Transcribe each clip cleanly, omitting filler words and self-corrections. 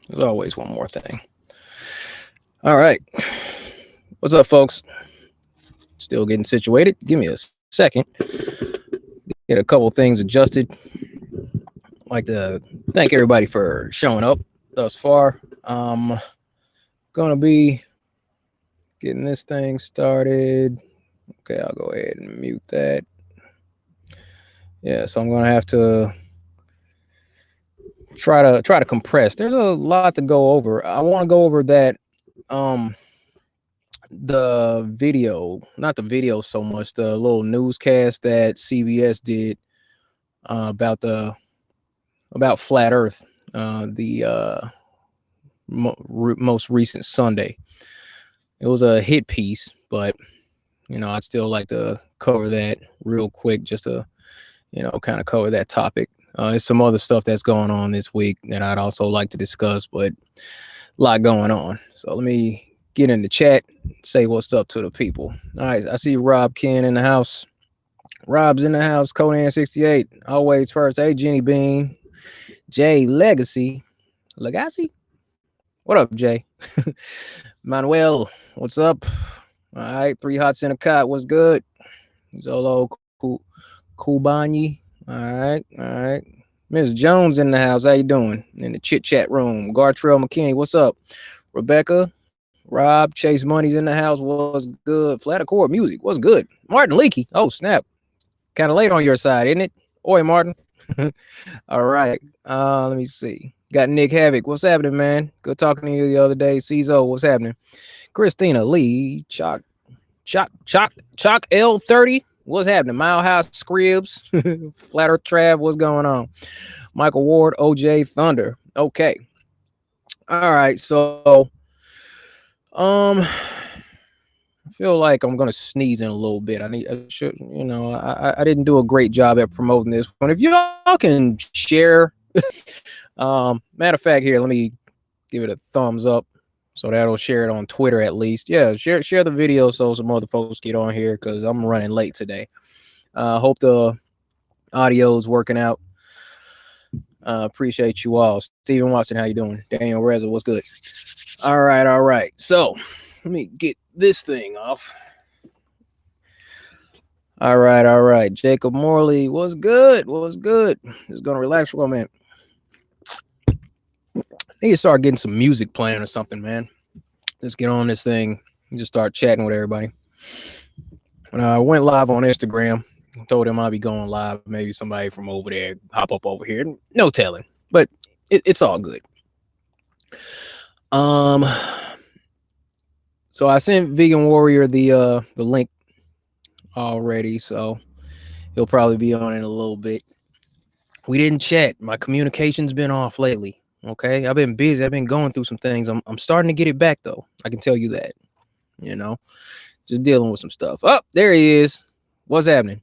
There's always one more thing. All right. What's up, folks? Still getting situated. Give me a second. Get a couple things adjusted. I'd like to thank everybody for showing up thus far. Gonna be getting this thing started. Okay, I'll go ahead and mute that. Yeah, so I'm gonna have to try to compress. There's a lot to go over. I want to go over that the video, not the video so much, the little newscast that CBS did about flat Earth, the most recent Sunday. It was a hit piece, but I'd still like to cover that real quick, just to kind of cover that topic. There's some other stuff that's going on this week that I'd also like to discuss, but a lot going on. So let me get in the chat, say what's up to the people. All right, I see Rob Ken in the house. Rob's in the house. Conan68, always first. Hey, Jenny Bean. Jay Legacy. What up, Jay? Manuel, what's up? All right, Three Hots in a Cot. What's good? Zolo Kubani. All right. Miss Jones in the house. How you doing? In the chit chat room. Gartrell McKinney, what's up? Rebecca, Rob, Chase Money's in the house. What's good? Flat Accord Music. What's good? Martin Leakey. Oh, snap. Kind of late on your side, isn't it? Oi, Martin. All right. Let me see. Got Nick Havoc. What's happening, man? Good talking to you the other day. CZO, what's happening? Christina Lee, Chalk L30. What's happening? Mile High Scribs, Flat Earth Trav, what's going on? Michael Ward, OJ Thunder. Okay. All right, so I feel like I'm gonna sneeze in a little bit. I didn't do a great job at promoting this one. If y'all can share, matter of fact, here, let me give it a thumbs up. So that'll share it on Twitter at least. Yeah, share the video so some other folks get on here because I'm running late today. Hope the audio is working out. Appreciate you all. Steven Watson, how you doing? Daniel Reza, what's good? All right. So let me get this thing off. All right. Jacob Morley, what's good? Just gonna relax for a minute. I need to start getting some music playing or something, man. Let's get on this thing and just start chatting with everybody. When I went live on Instagram, told him I'd be going live. Maybe somebody from over there hop up over here. No telling, but it's all good. So I sent Vegan Warrior the link already, so he'll probably be on in a little bit. We didn't chat. My communication's been off lately. Okay, I've been busy. I've been going through some things. I'm starting to get it back though. I can tell you that. Just dealing with some stuff. Oh, there he is. What's happening?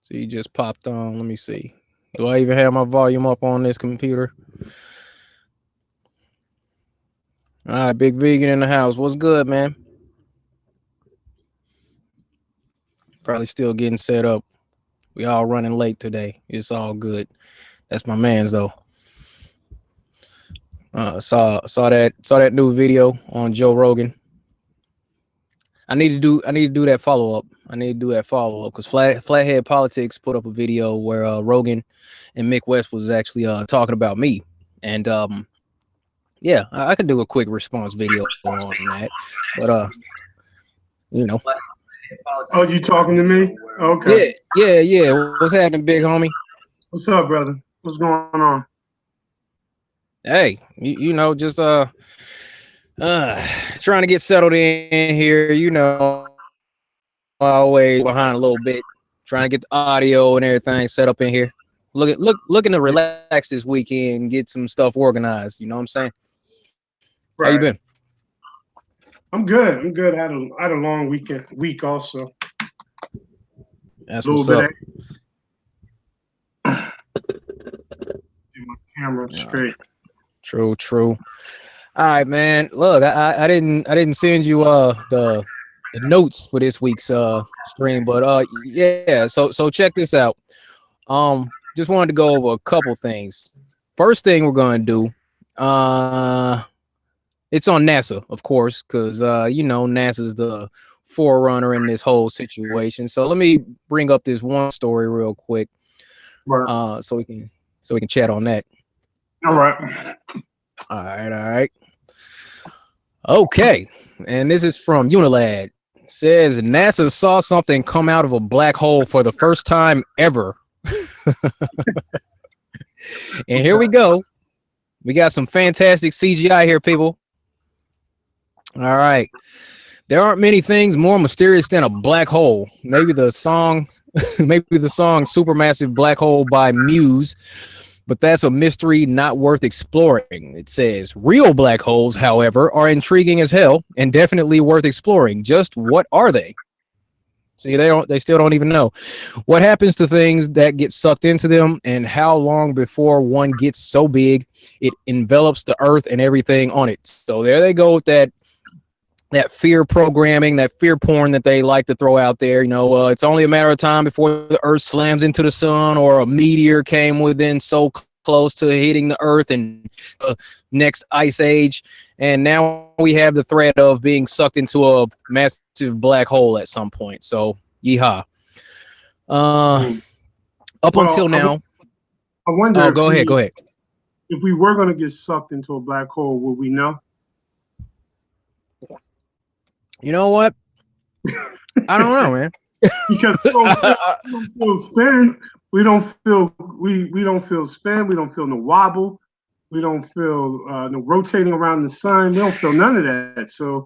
So he just popped on. Let me see. Do I even have my volume up on this computer? All right, Big Vegan in the house. What's good, man? Probably still getting set up. We all running late today. It's all good. That's my man's though. Saw that new video on Joe Rogan. I need to do that follow up. Because Flathead Politics put up a video where Rogan and Mick West was actually talking about me, and yeah, I could do a quick response video on that. But Oh, you talking to me? Okay. Yeah. What's happening, big homie? What's up, brother? What's going on? Hey, just trying to get settled in here. Always behind a little bit, trying to get the audio and everything set up in here. Looking to relax this weekend, get some stuff organized. You know what I'm saying? Right. How you been? I'm good. I had a long week also. That's what's up. My camera straight. True. All right, man. Look, I didn't send you the notes for this week's stream, but yeah. So check this out. just wanted to go over a couple things. First thing we're going to do, it's on NASA, of course, because NASA's the forerunner in this whole situation. So let me bring up this one story real quick, Right. so we can chat on that. All right. All right. Okay, and this is from Unilad. Says NASA saw something come out of a black hole for the first time ever. And here we go. We got some fantastic CGI here, people. All right. There aren't many things more mysterious than a black hole. Maybe the song Supermassive Black Hole by Muse, but that's a mystery not worth exploring. It says real black holes, however, are intriguing as hell and definitely worth exploring. Just what are they? See, they still don't even know. What happens to things that get sucked into them, and how long before one gets so big it envelops the earth and everything on it. So there they go with that fear programming, that fear porn that they like to throw out there. It's only a matter of time before the earth slams into the sun, or a meteor came within so close to hitting the earth and the next ice age. And now we have the threat of being sucked into a massive black hole at some point. So, yeehaw. Up until now. I wonder. Oh, go ahead. If we were going to get sucked into a black hole, would we know? You know what? I don't know, man. Because we don't feel spin. We don't feel spin. We don't feel no wobble. We don't feel no rotating around the sun. We don't feel none of that. So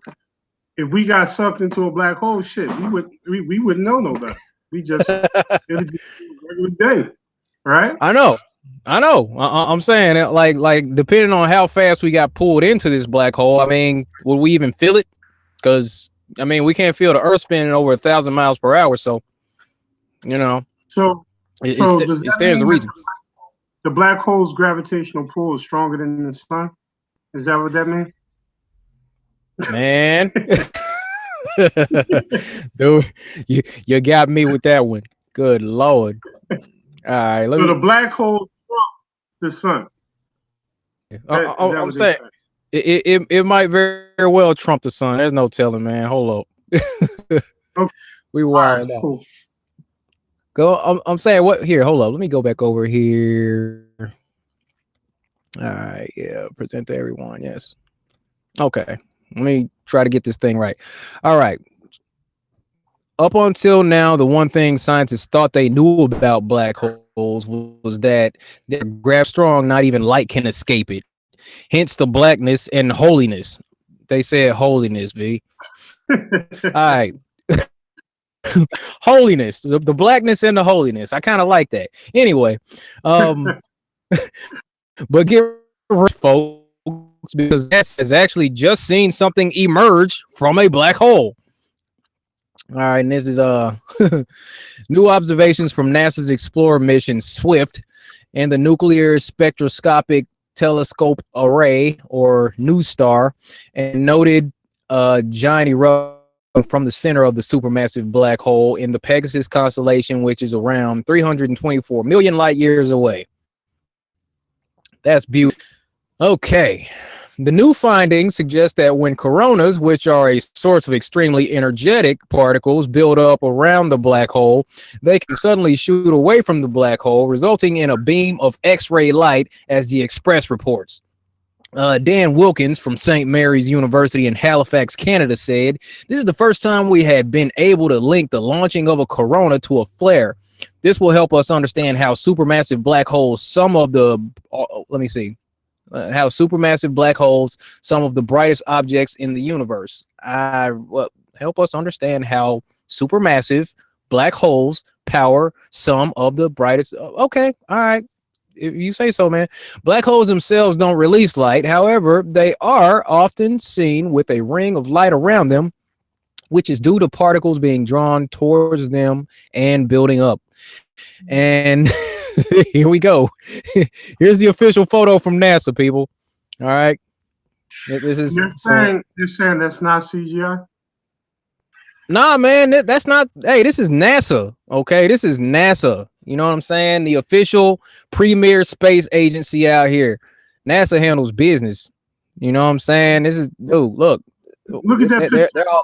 if we got sucked into a black hole, shit, we wouldn't know no better. We just it'd be a regular day, right? I know. I'm saying it like depending on how fast we got pulled into this black hole. I mean, would we even feel it? Because we can't feel the Earth spinning over 1,000 miles per hour. So, So it stands to reason. The black hole's gravitational pull is stronger than the sun. Is that what that means? Man, dude, you got me with that one. Good Lord. All right, so the black hole trumps the sun. I'm saying it might very well trump the sun. There's no telling, man. Hold up. Okay. We wired out. Cool. Go. I'm saying what here. Hold up. Let me go back over here. All right. Yeah. Present to everyone. Yes. Okay. Let me try to get this thing right. All right. Up until now, the one thing scientists thought they knew about black holes was that they're grav strong, not even light can escape it. Hence the blackness and holiness. They said holiness, V. All right. Holiness, the blackness and the holiness. I kind of like that. Anyway, but get rich, folks, because NASA has actually just seen something emerge from a black hole. All right, and this is new observations from NASA's Explorer mission SWIFT and the Nuclear Spectroscopic Telescope Array, or NuSTAR, and noted giant eruption from the center of the supermassive black hole in the Pegasus constellation, which is around 324 million light years away. That's beautiful. Okay. The new findings suggest that when coronas, which are a source of extremely energetic particles, build up around the black hole, they can suddenly shoot away from the black hole, resulting in a beam of X-ray light, as the Express reports. Dan Wilkins from St. Mary's University in Halifax, Canada, said, "This is the first time we had been able to link the launching of a corona to a flare. This will help us understand how supermassive black holes, some of the brightest objects in the universe. Help us understand how supermassive black holes power some of the brightest. Okay, all right. If you say so, man. Black holes themselves don't release light. However, they are often seen with a ring of light around them, which is due to particles being drawn towards them and building up. And here we go. Here's the official photo from NASA, people. All right. This is you're saying that's not CGI? Nah, man, that's not. Hey, this is NASA. Okay, this is NASA. You know what I'm saying? The official premier space agency out here. NASA handles business. You know what I'm saying? This is dude. Look, Look at that picture. they're all.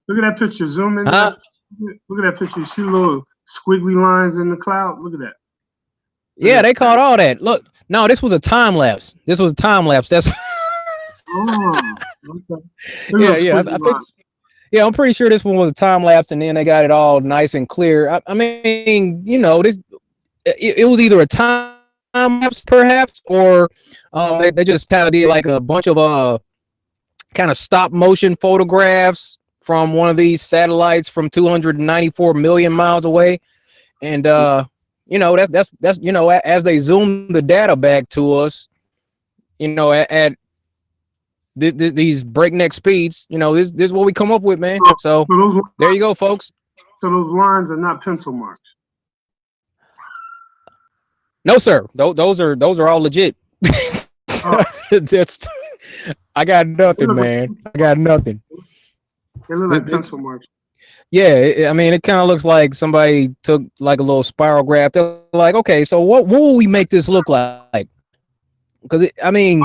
Look at that picture. Zoom in Huh? there. Look at that picture. You see the little squiggly lines in the cloud? Look at that. Yeah, they caught all that. Look, no, this was a time lapse. This was a time lapse. That's Oh, okay. yeah. I think yeah, I'm pretty sure this one was a time lapse, and then they got it all nice and clear. I mean, you know, this it was either a time lapse perhaps, or they just kind of did like a bunch of kind of stop motion photographs from one of these satellites from 294 million miles away, and you know that's you know, as they zoom the data back to us, you know, at these breakneck speeds, you know, this is what we come up with, man. So there you go, folks. So those lines are not pencil marks. No, sir. Those are all legit. That's I got nothing, man. I got nothing. They look like pencil marks. Yeah, I mean, it kind of looks like somebody took like a little spiral graph. They're like, okay, so what will we make this look like? Because I mean,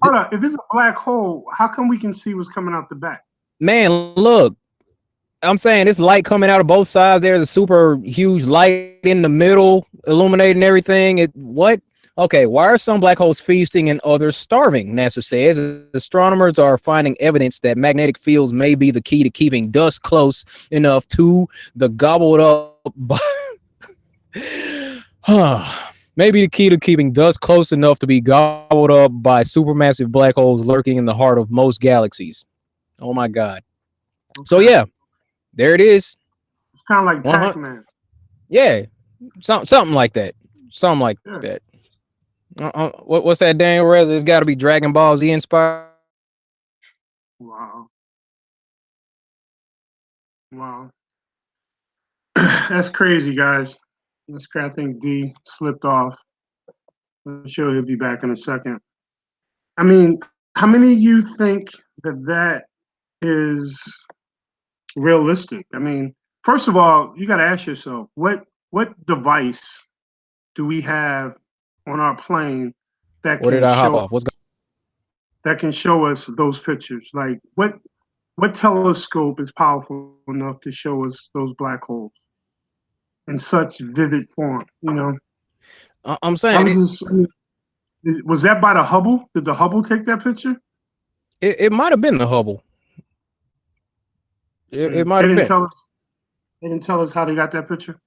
hold up. If it's a black hole, how come we can see what's coming out the back? Man, look, I'm saying this light coming out of both sides. There's a super huge light in the middle, illuminating everything. What? Okay, why are some black holes feasting and others starving? NASA says astronomers are finding evidence that magnetic fields may be the key to keeping dust close enough to the gobbled up. Maybe the key to keeping dust close enough to be gobbled up by supermassive black holes lurking in the heart of most galaxies. Oh my God. Okay. So yeah, there it is. It's kind of like Pac-Man. Yeah, something like that. Something like that. What's that, Daniel Reza? It's got to be Dragon Ball Z inspired. Wow. That's crazy, guys. I think D slipped off. I'm sure he'll be back in a second. I mean, how many of you think that is realistic? I mean, first of all, you got to ask yourself, what device do we have on our plane that Where did I hop off? that can show us those pictures? Like, what telescope is powerful enough to show us those black holes in such vivid form? You know, I'm saying, was that by the Hubble? Did the Hubble take that picture? It might have been the Hubble. It might have been. They didn't tell us how they got that picture.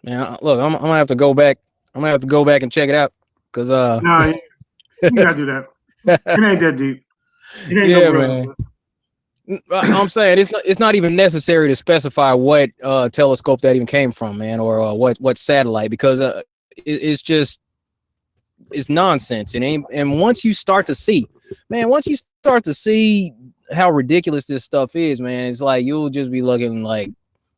Man, look, I'm gonna have to go back. I'm gonna have to go back and check it out because no, you gotta do that. It ain't that deep. It ain't yeah, man. I'm saying it's not even necessary to specify what telescope that even came from, man, or what satellite, because it's nonsense. And once you start to see how ridiculous this stuff is, man, it's like you'll just be looking like,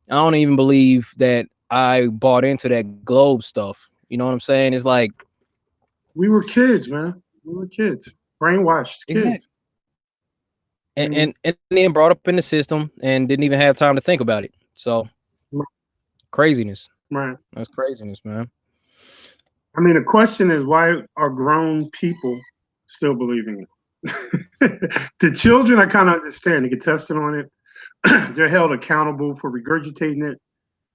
I don't even believe that I bought into that globe stuff. You know what I'm saying? It's like we were kids, man. We were kids, brainwashed kids. Exactly. And then brought up in the system and didn't even have time to think about it. So craziness. Right. That's craziness, man. I mean, the question is, why are grown people still believing it? The children, I kind of understand. They get tested on it. They're held accountable for regurgitating it.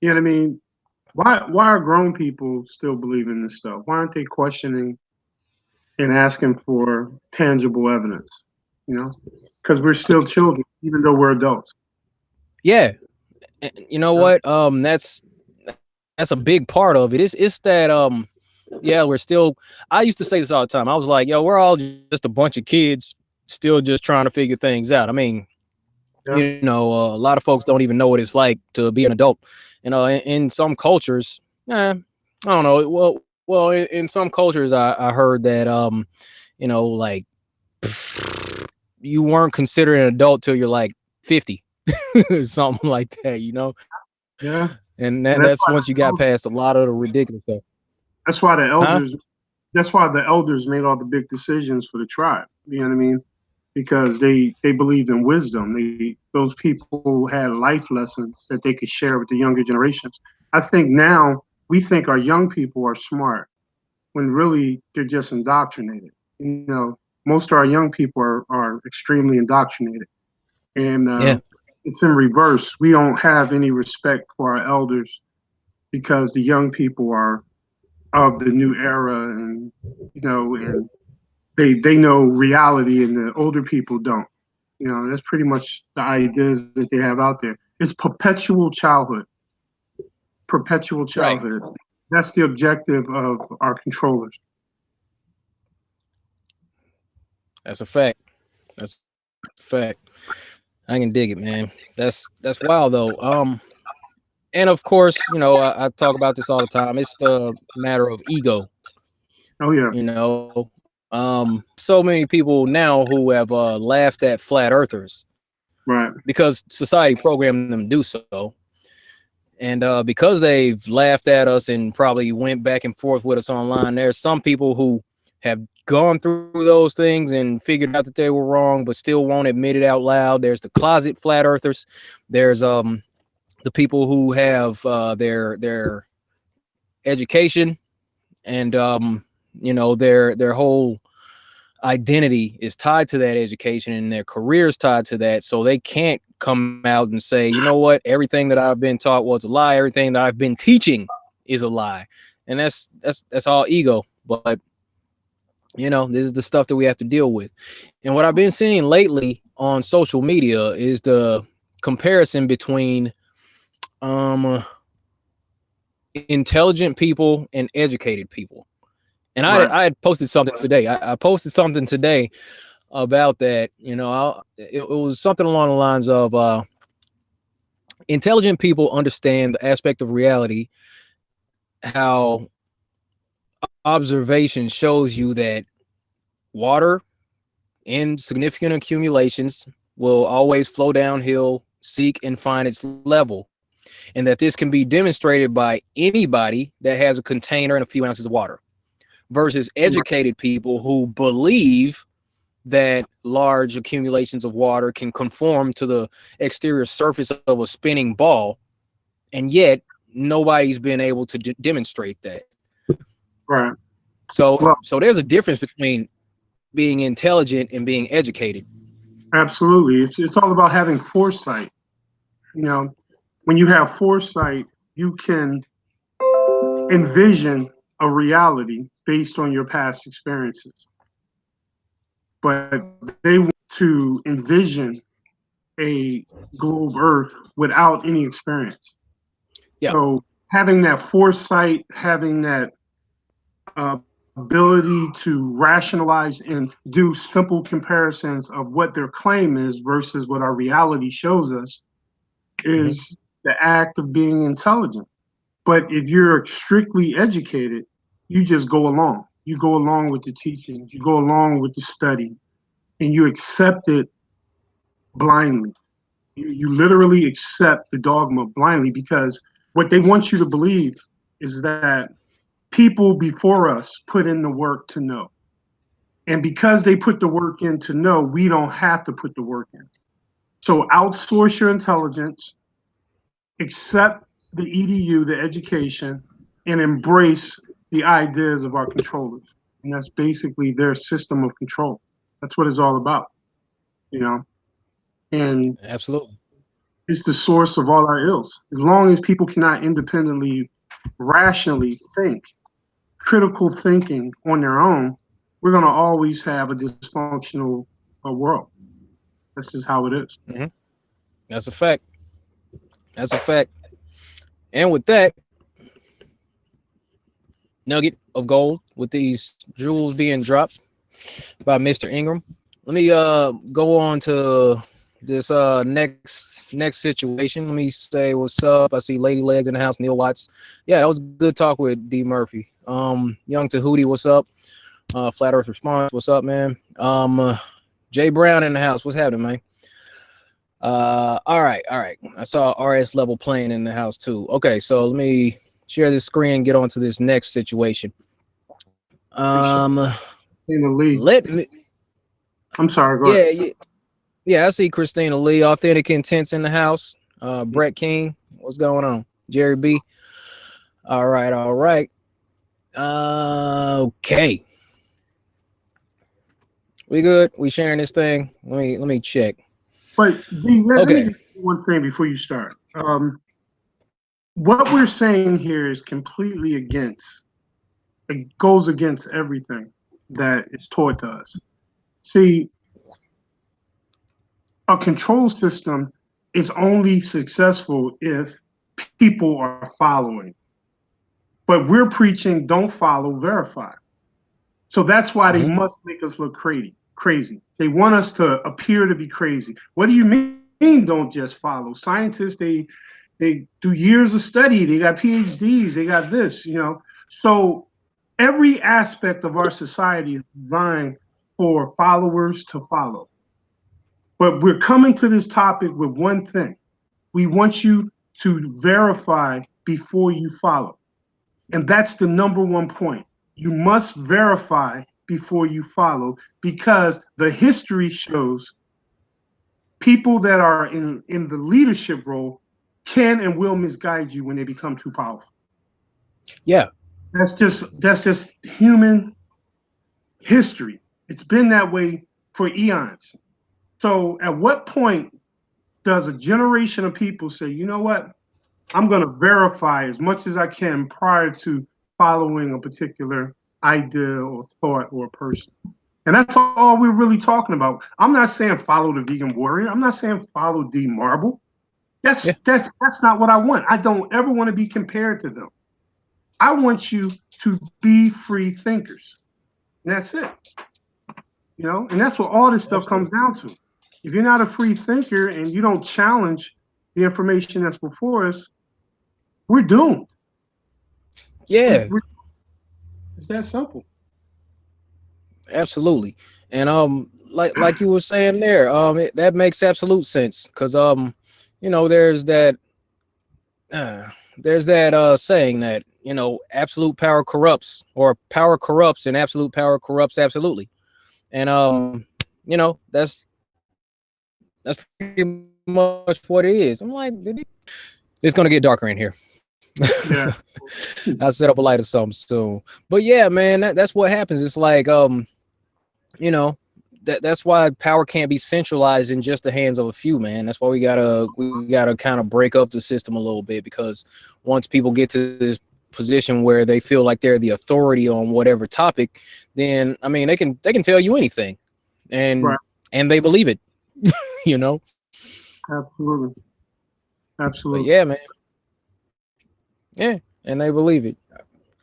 You know what I mean? Why are grown people still believing this stuff? Why aren't they questioning and asking for tangible evidence? You know, because we're still children, even though we're adults. Yeah, you know what? That's a big part of it. It's that yeah, we're still. I used to say this all the time. I was like, yo, we're all just a bunch of kids still just trying to figure things out. I mean, you know, a lot of folks don't even know what it's like to be an adult. You know, in some cultures, I don't know. Well, in some cultures, I heard that you know, like you weren't considered an adult till you're like 50, something like that. You know. Yeah. And that's once you got past a lot of the ridiculous stuff. That's why the elders. Huh? That's why the elders made all the big decisions for the tribe. You know what I mean? Because they believed in wisdom. Those people had life lessons that they could share with the younger generations. I think now we think our young people are smart when really they're just indoctrinated. You know, most of our young people are extremely indoctrinated. And Yeah. it's in reverse. We don't have any respect for our elders because the young people are of the new era, and and they know reality, and the older people don't. That's pretty much the ideas that they have out there. It's perpetual childhood. Perpetual Right. childhood. That's the objective of our controllers. That's a fact. That's a fact. I can dig it, man. That's wild though. And of course, I talk about this all the time. It's the matter of ego. Oh yeah. So many people now who have laughed at flat earthers Right. because society programmed them to do so. And because they've laughed at us and probably went back and forth with us online, there's some people who have gone through those things and figured out that they were wrong, but still won't admit it out loud. There's the closet flat earthers. There's the people who have their education and their whole identity is tied to that education and their career is tied to that, so they can't come out and say, you know what, everything that I've been taught was a lie, everything that I've been teaching is a lie. And that's all ego. But this is the stuff that we have to deal with. And what I've been seeing lately on social media is the comparison between intelligent people and educated people. And Right. I had posted something today. I posted something today about that. It was something along the lines of intelligent people understand the aspect of reality, how observation shows you that water in significant accumulations will always flow downhill, seek and find its level, and that this can be demonstrated by anybody that has a container and a few ounces of water, versus educated people who believe that large accumulations of water can conform to the exterior surface of a spinning ball, and yet nobody's been able to demonstrate that. Right. So Well, there's a difference between being intelligent and being educated. absolutely. It's all about having foresight. When you have foresight, you can envision a reality based on your past experiences. But they want to envision a globe Earth without any experience. Yeah. So having that foresight, having that ability to rationalize and do simple comparisons of what their claim is versus what our reality shows us is the act of being intelligent. But if you're strictly educated, you just go along. You go along with the teachings, you go along with the study, and you accept it blindly. You literally accept the dogma blindly because what they want you to believe is that people before us put in the work to know. And because they put the work in to know, we don't have to put the work in. So outsource your intelligence, accept the EDU, the education, and embrace the ideas of our controllers. And that's basically their system of control. That's what it's all about, you know? And Absolutely. it's the source of all our ills. As long as people cannot independently, rationally think, critical thinking on their own, we're going to always have a dysfunctional world. That's just how it is. Mm-hmm. That's a fact. That's a fact. And with that nugget of gold, with these jewels being dropped by Mr. Ingram, let me go on to this next situation. Let me say what's up. I see Lady Legs in the house, Neil Watts. Yeah, that was good talk with D Murphy. Young Tahuti, what's up? Flat Earth Response, what's up, man? Jay Brown in the house, what's happening, man? All right. I saw RS Level playing in the house too. Okay, so let me share this screen and get on to this next situation. Let me. I'm sorry. Go ahead. Yeah. I see Christina Lee, Authentic Intents in the house. Brett King, what's going on? Jerry B. All right, all right. Okay. We good? We sharing this thing? Let me check. But D, let me Okay. just do one thing before you start. What we're saying here is completely against. It goes against everything that is taught to us. See, a control system is only successful if people are following. But we're preaching don't follow, verify. So that's why they Mm-hmm. must make us look crazy. Crazy. They want us to appear to be crazy. What do you mean? Don't just follow. Scientists, they do years of study. They got PhDs. They got this. So every aspect of our society is designed for followers to follow. But we're coming to this topic with one thing. We want you to verify before you follow. And that's the number one point. You must verify before you follow because the history shows people that are in the leadership role can and will misguide you when they become too powerful. Yeah. That's just human history. It's been that way for eons. So at what point does a generation of people say, you know what? I'm going to verify as much as I can prior to following a particular idea or thought or person. And that's all we're really talking about. I'm not saying follow the vegan warrior. I'm not saying follow D Marble. That's Yeah. that's not what I want. I don't ever want to be compared to them. I want you to be free thinkers. And that's it. And that's what all this stuff comes Absolutely. down to. If you're not a free thinker and you don't challenge the information that's before us, we're doomed. Yeah. It's that simple. Absolutely. And like you were saying there, that makes absolute sense because there's uh, that saying that absolute power corrupts, or power corrupts, and absolute power corrupts absolutely. And that's pretty much what it is. I'm like, it's gonna get darker in here. Yeah. I'll set up a light or something soon. But yeah, man, that's what happens. It's like you know that's why power can't be centralized in just the hands of a few, man. That's why we gotta kind of break up the system a little bit, because once people get to this position where they feel like they're the authority on whatever topic, then I mean they can tell you anything, and Right. and they believe it. you know Absolutely. but Absolutely. yeah, man. Yeah, and they believe it.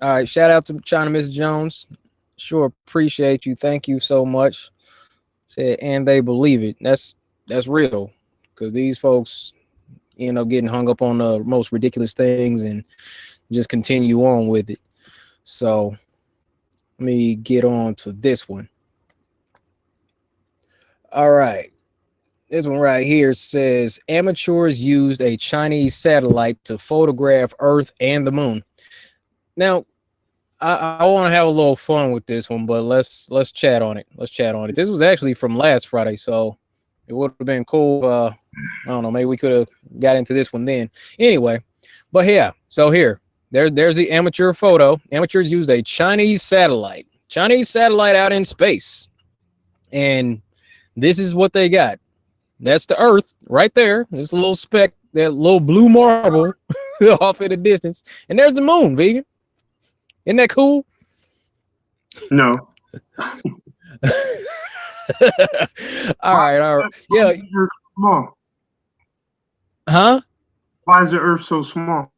All right, shout out to China Miss Jones. Sure appreciate you. Thank you so much. Said, and they believe it. That's real, because these folks end up getting hung up on the most ridiculous things and just continue on with it. So let me get on to this one. All right. This one right here says amateurs used a Chinese satellite to photograph Earth and the moon. Now, I want to have a little fun with this one, but let's chat on it. Let's chat on it. This was actually from last Friday, so it would have been cool. I don't know, maybe we could have got into this one then. Anyway, but yeah, so there's the amateur photo. Amateurs used a Chinese satellite out in space, and this is what they got. That's the Earth right there. There's a little speck, that little blue marble off in the distance, and there's the moon. Vegan, isn't that cool? No. All Why, right, all right. why Yeah. is the Earth small? Huh? Why is the Earth so small?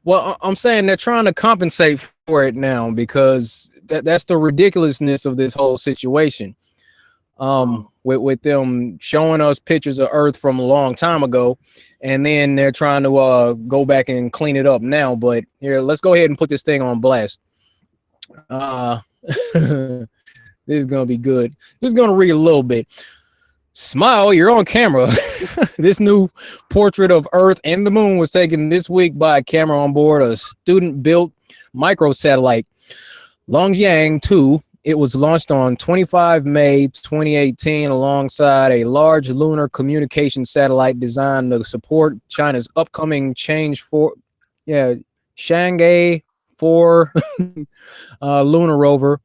Well, I'm saying they're trying to compensate for it now, because that's the ridiculousness of this whole situation. With them showing us pictures of Earth from a long time ago, and then they're trying to go back and clean it up now. But here, let's go ahead and put this thing on blast. This is gonna be good. Just gonna read a little bit. Smile, you're on camera. This new portrait of Earth and the moon was taken this week by a camera on board a student-built microsatellite, Longjiang 2. It was launched on 25 May 2018 alongside a large lunar communication satellite designed to support China's upcoming change for yeah Chang'e 4 lunar rover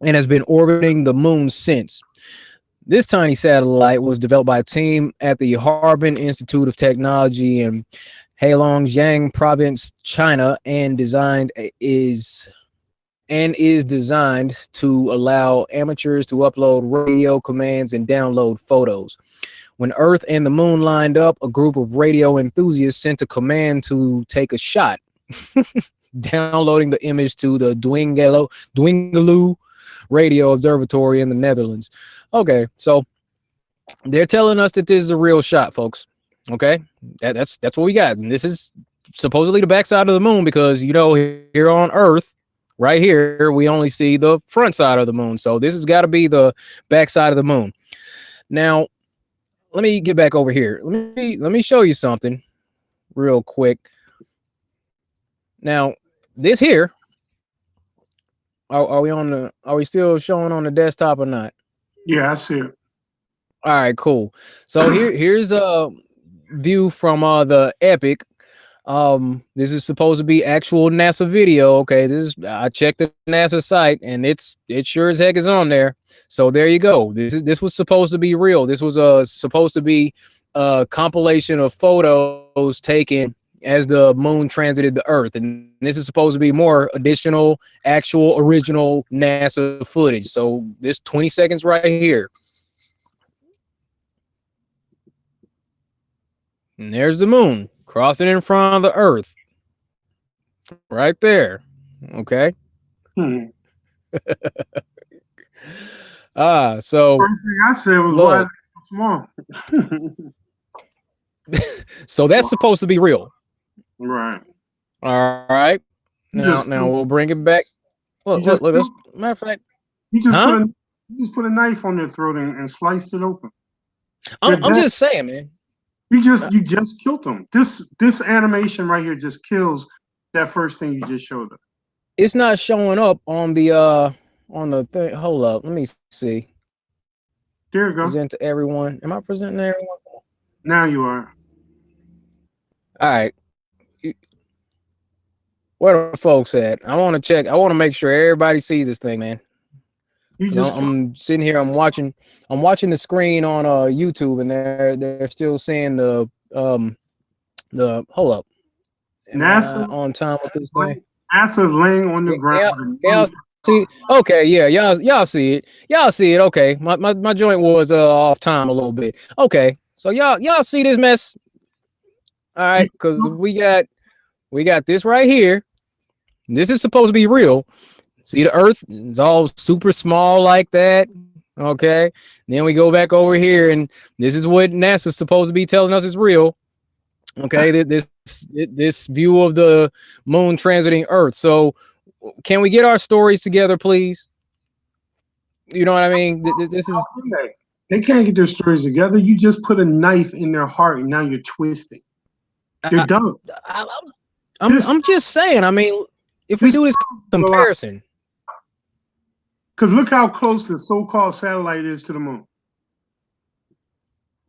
and has been orbiting the moon since. This tiny satellite was developed by a team at the Harbin Institute of Technology in Heilongjiang Province, China, and is designed to allow amateurs to upload radio commands and download photos. When Earth and the moon lined up, a group of radio enthusiasts sent a command to take a shot, downloading the image to the Dwingeloo Radio Observatory in the Netherlands. Okay, so they're telling us that this is a real shot, folks. Okay, that's what we got. And this is supposedly the backside of the moon because, here on Earth, right here, we only see the front side of the moon. So this has got to be the backside of the moon. Now, let me get back over here. Let me show you something real quick. Now, this here, are we still showing on the desktop or not? Yeah, I see it. All right, cool. So here's a view from the Epic. This is supposed to be actual NASA video. Okay, I checked the NASA site and it sure as heck is on there. So there you go. This was supposed to be real. This was supposed to be a compilation of photos taken as the moon transited the Earth, and this is supposed to be more additional actual original NASA footage. So this 20 seconds right here. And there's the moon crossing in front of the Earth. Right there. Okay. So first thing I said was, why is it so small? So that's supposed to be real. Right. All right. Now we'll bring it back. Look. Matter of fact, you just put a knife on their throat and sliced it open. I'm just saying, man. You just killed them. This animation right here just kills that first thing you just showed us. It's not showing up on the thing. Hold up, let me see. There you go. Present to everyone. Am I presenting to everyone? Now you are. All right. Where the folks at? I want to check. I want to make sure everybody sees this thing, man. I'm sitting here. I'm watching the screen on YouTube, and they're still seeing the hold up. NASA on time with this thing. NASA's laying on the ground. Yeah. See, okay, yeah, y'all see it. Y'all see it. Okay, my joint was off time a little bit. Okay, so y'all see this mess. All right, because we got this right here. This is supposed to be real. See the Earth? It's all super small like that. Okay. Then we go back over here, and this is what NASA's supposed to be telling us is real. Okay, this view of the moon transiting Earth. So, can we get our stories together, please? You know what I mean? This is. They can't get their stories together. You just put a knife in their heart, and now you're twisting. You're done. I'm just saying. I mean, if we do this comparison. Because look how close the so-called satellite is to the moon.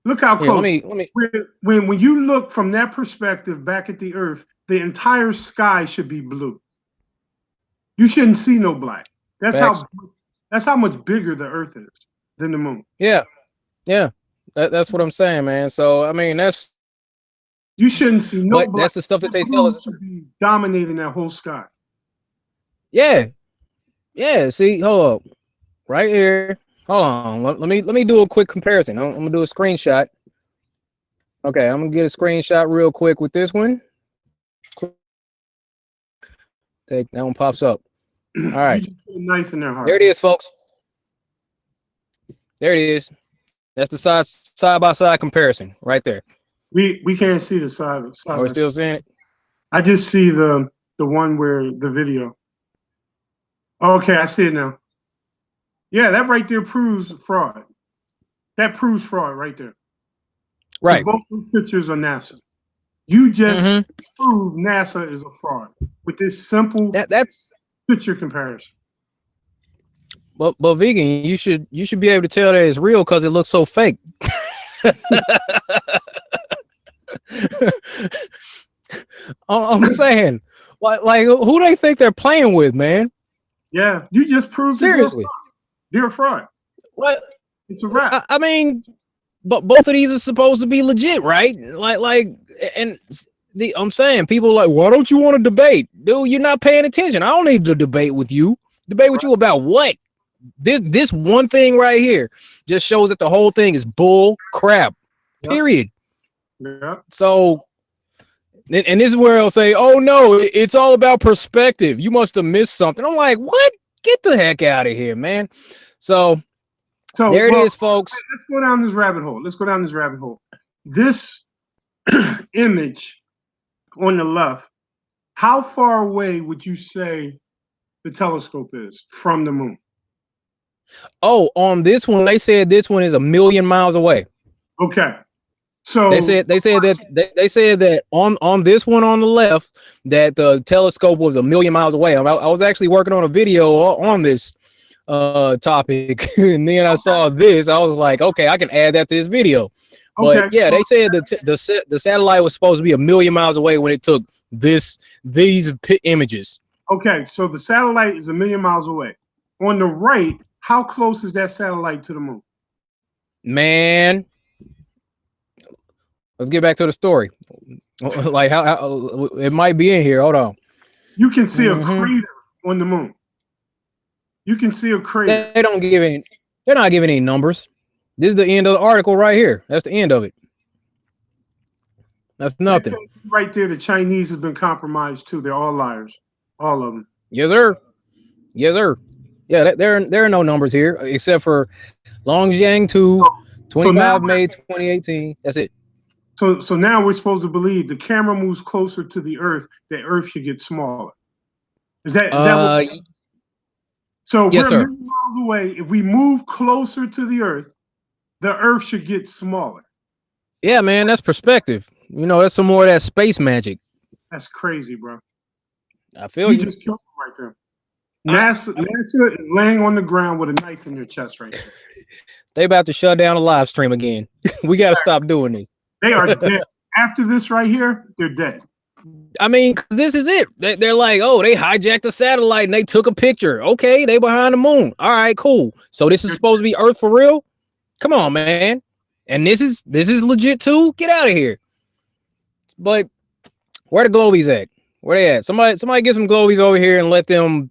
Look how close. Let me. When you look from that perspective back at the Earth, the entire sky should be blue. You shouldn't see no black. That's how much bigger the Earth is than the moon. Yeah. That's what I'm saying, man. So I mean, you shouldn't see no black. That's the stuff that they tell us should be dominating that whole sky. Yeah. See, hold up, right here. Hold on. Let me do a quick comparison. I'm gonna do a screenshot. Okay, I'm gonna get a screenshot real quick with this one. That one pops up. All right. You just put a knife in their heart. There it is, folks. There it is. That's the side by side comparison right there. We can't see the side. Are we still seeing it? I just see the one where the video. Okay, I see it now. Yeah, that right there proves fraud. That proves fraud right there. Right. Both those pictures are NASA. You just proved NASA is a fraud with this simple picture comparison. But vegan, you should be able to tell that it's real because it looks so fake. I'm saying, Like who they think they're playing with, man? Yeah, you just proved that Seriously. you're a fraud. What? It's a wrap. I mean, but both of these are supposed to be legit, right? And I'm saying people are like, why don't you want to debate, dude? You're not paying attention. I don't need to debate with you. Debate with you about what? This one thing right here just shows that the whole thing is bull crap. Period. Yeah. So, and this is where I'll say, oh no, it's all about perspective. You must have missed something. I'm like, what? Get the heck out of here, man. So there it is, folks. Let's go down this rabbit hole. This image on the left, how far away would you say the telescope is from the moon? Oh, on this one, they said this one is 1 million miles away. Okay. So they said that on this one on the left that the telescope was 1 million miles away. I was actually working on a video on this topic, and then I saw this. I was like, okay, I can add that to this video. But yeah, they said that the satellite was supposed to be 1 million miles away when it took these images. Okay, so the satellite is 1 million miles away. On the right, how close is that satellite to the moon? Man, let's get back to the story. Like how it might be in here. Hold on. You can see a crater on the moon. You can see a crater. They don't give any. They're not giving any numbers. This is the end of the article right here. That's the end of it. That's nothing. Right there, the Chinese have been compromised too. They're all liars, all of them. Yes, sir. Yes, sir. Yeah, there are no numbers here except for Longjiang to 25 May 2018. That's it. So now we're supposed to believe the camera moves closer to the Earth, the Earth should get smaller. Is that what? So yes, we're 1 million miles away. If we move closer to the Earth should get smaller. Yeah, man, that's perspective. You know, that's some more of that space magic. That's crazy, bro. I feel you. Just killed him right there. NASA is laying on the ground with a knife in their chest right now. They about to shut down a live stream again. We got to stop doing this. They are dead. After this right here, they're dead. I mean, this is it. They're like, oh, they hijacked a satellite and they took a picture. Okay, they behind the moon. All right, cool. So this is supposed to be Earth for real? Come on, man. And this is legit too? Get out of here. But where the Globies at? Where they at? Somebody get some Globies over here and let them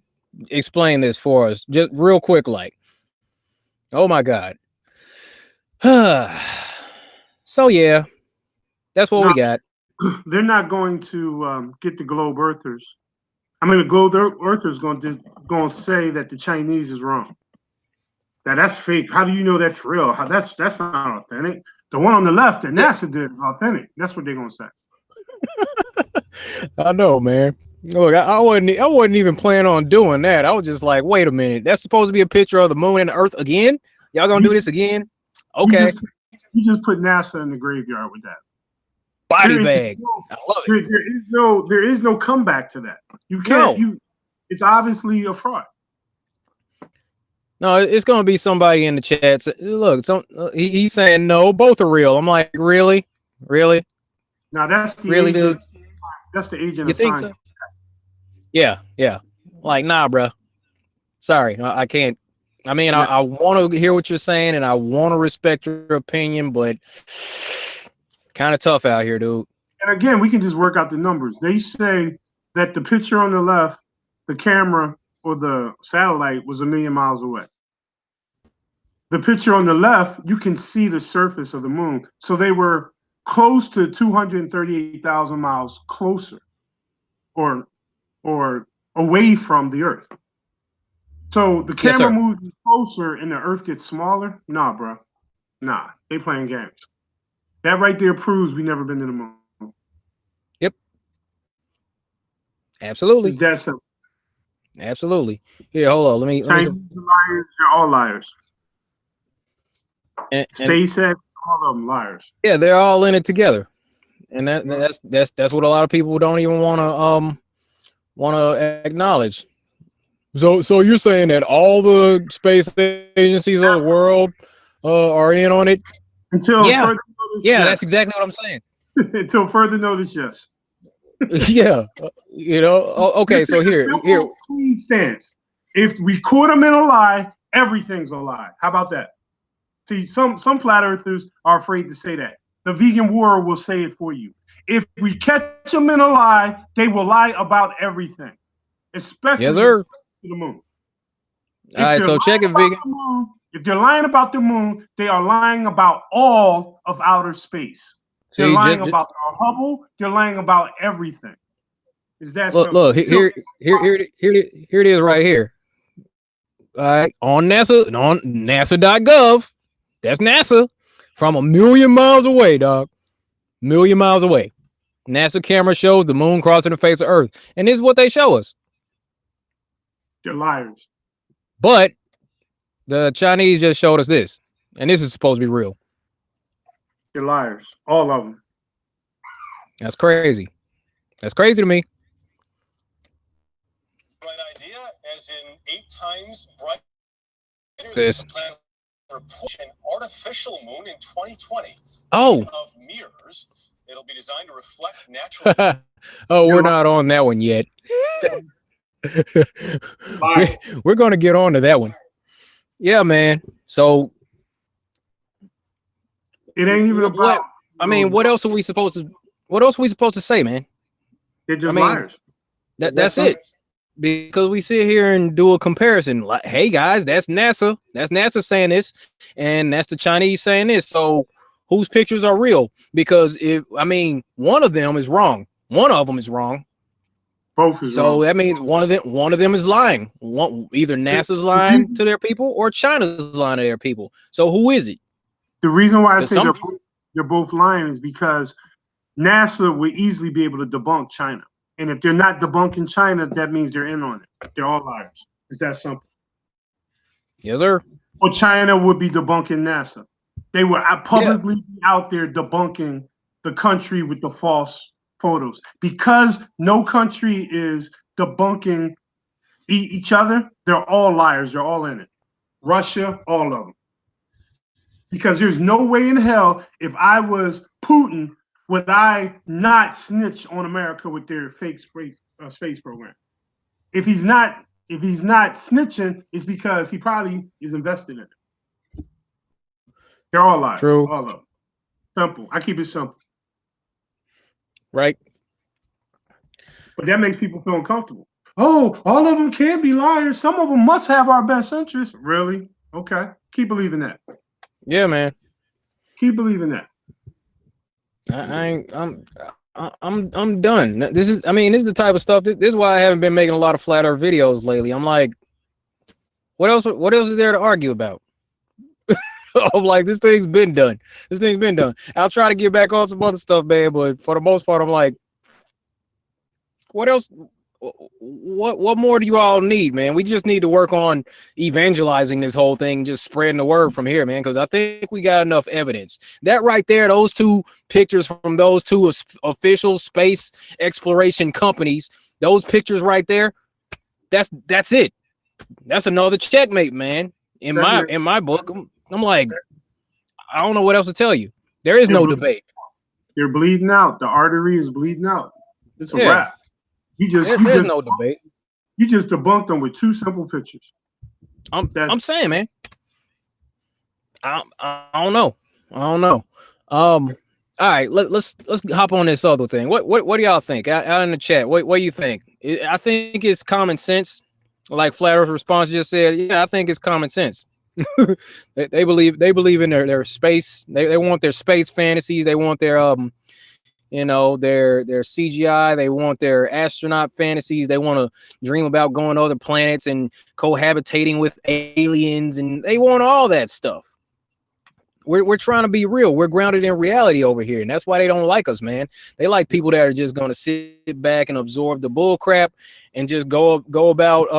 explain this for us. Just real quick, like. Oh my God. So yeah, that's what we got. They're not going to get the globe earthers. I mean, the globe earthers going to say that the Chinese is wrong. That's fake. How do you know that's real? That's not authentic. The one on the left that NASA did is authentic. That's what they're going to say. I know, man. Look, I wasn't even planning on doing that. I was just like, wait a minute. That's supposed to be a picture of the moon and the Earth again? Y'all gonna do this again? Okay. You just put NASA in the graveyard with that. Body bag. I love it. There is no comeback to that. You can't. It's obviously a fraud. No, it's gonna be somebody in the chat. Look, he's saying no, both are real. I'm like, really? Now that's the agent. Dude? That's the agent. You think so? Yeah. Like, nah, bro. Sorry, I can't. I mean, I want to hear what you're saying, and I want to respect your opinion, but kind of tough out here, dude. And again, we can just work out the numbers. They say that the picture on the left, the camera or the satellite was 1 million miles away. The picture on the left, you can see the surface of the moon. So they were close to 238,000 miles closer or away from the Earth. So the camera moves closer and the Earth gets smaller? Nah, bro. Nah, they playing games. That right there proves we never been to the moon. Yep. Absolutely. It's that simple. Absolutely. Here, hold on. Let me liars, they're all liars. And SpaceX, all of them liars. Yeah, they're all in it together. And that's what a lot of people don't even want to acknowledge. So you're saying that all the space agencies of the world are in on it? Until further notice, that's exactly what I'm saying. Until further notice, yes. Yeah, okay. So here, Simple, clean stance. If we caught them in a lie, everything's a lie. How about that? See, some flat earthers are afraid to say that. The vegan warrior will say it for you. If we catch them in a lie, they will lie about everything, yes, especially sir. to the moon. All right, so check it, vegan. If they're lying about the moon, they are lying about all of outer space. They're See, lying just about our Hubble. They're lying about everything. Is that look, simple? look here it is right here. All right, on NASA.gov. That's NASA from a million miles away, dog. Million miles away. NASA camera shows the moon crossing the face of Earth, and this is what they show us. They're liars. But the Chinese just showed us this, and this is supposed to be real. They're liars. All of them. That's crazy. That's crazy to me. Bright idea, as in 8 times brighter This. than the planet approach an artificial moon in 2020. Oh. Of mirrors, it'll be designed to reflect natural. Oh, we're not on that one yet. We're going to get on to that one. Yeah, man. So it ain't even about. I mean, what else are we supposed to? What else are we supposed to say, man? They're just liars. That's it. Because we sit here and do a comparison. Like, hey guys, that's NASA. That's NASA saying this, and that's the Chinese saying this. So whose pictures are real? Because one of them is wrong. One of them is wrong. Both is wrong. That means one of them is lying. Either NASA's lying to their people or China's lying to their people. So who is it? The reason why I say they're both lying is because NASA would easily be able to debunk China. And if they're not debunking China, that means they're in on it. They're all liars. It's that simple. Yes, sir. Or China would be debunking NASA. They would publicly be out there debunking the country with the false photos. Because no country is debunking each other, they're all liars. They're all in it. Russia, all of them. Because there's no way in hell, if I was Putin, would I not snitch on America with their fake space program? If he's not snitching, it's because he probably is invested in it. They're all liars. True. All of them. Simple. I keep it simple. Right. But that makes people feel uncomfortable. Oh, all of them can't be liars. Some of them must have our best interest. Really? Okay. Keep believing that. Yeah, man. Keep believing that. I'm done. This is the type of stuff. This is why I haven't been making a lot of flat earth videos lately. I'm like, what else is there to argue about? I'm like, this thing's been done. I'll try to get back on some other stuff, man, but for the most part, I'm like, what else? What more do you all need, man? We just need to work on evangelizing this whole thing, just spreading the word from here, man, because I think we got enough evidence. That right there, those 2 pictures from those 2 official space exploration companies, those pictures right there, that's it. That's another checkmate, man. In my book, I'm like, I don't know what else to tell you. There is no debate. They're bleeding out. The artery is bleeding out. It's a wrap. There's no debate. You just debunked them with 2 simple pictures. I'm saying, man. I don't know. All right, let's hop on this other thing. What do y'all think? Out in the chat, what do you think? I think it's common sense. Like Flat Earth Response just said, yeah, I think it's common sense. they believe in their space. They want their space fantasies. They want their their CGI. They want their astronaut fantasies. They want to dream about going to other planets and cohabitating with aliens, and they want all that stuff. We're trying to be real. We're grounded in reality over here, and that's why they don't like us, man. They like people that are just going to sit back and absorb the bull crap and just go about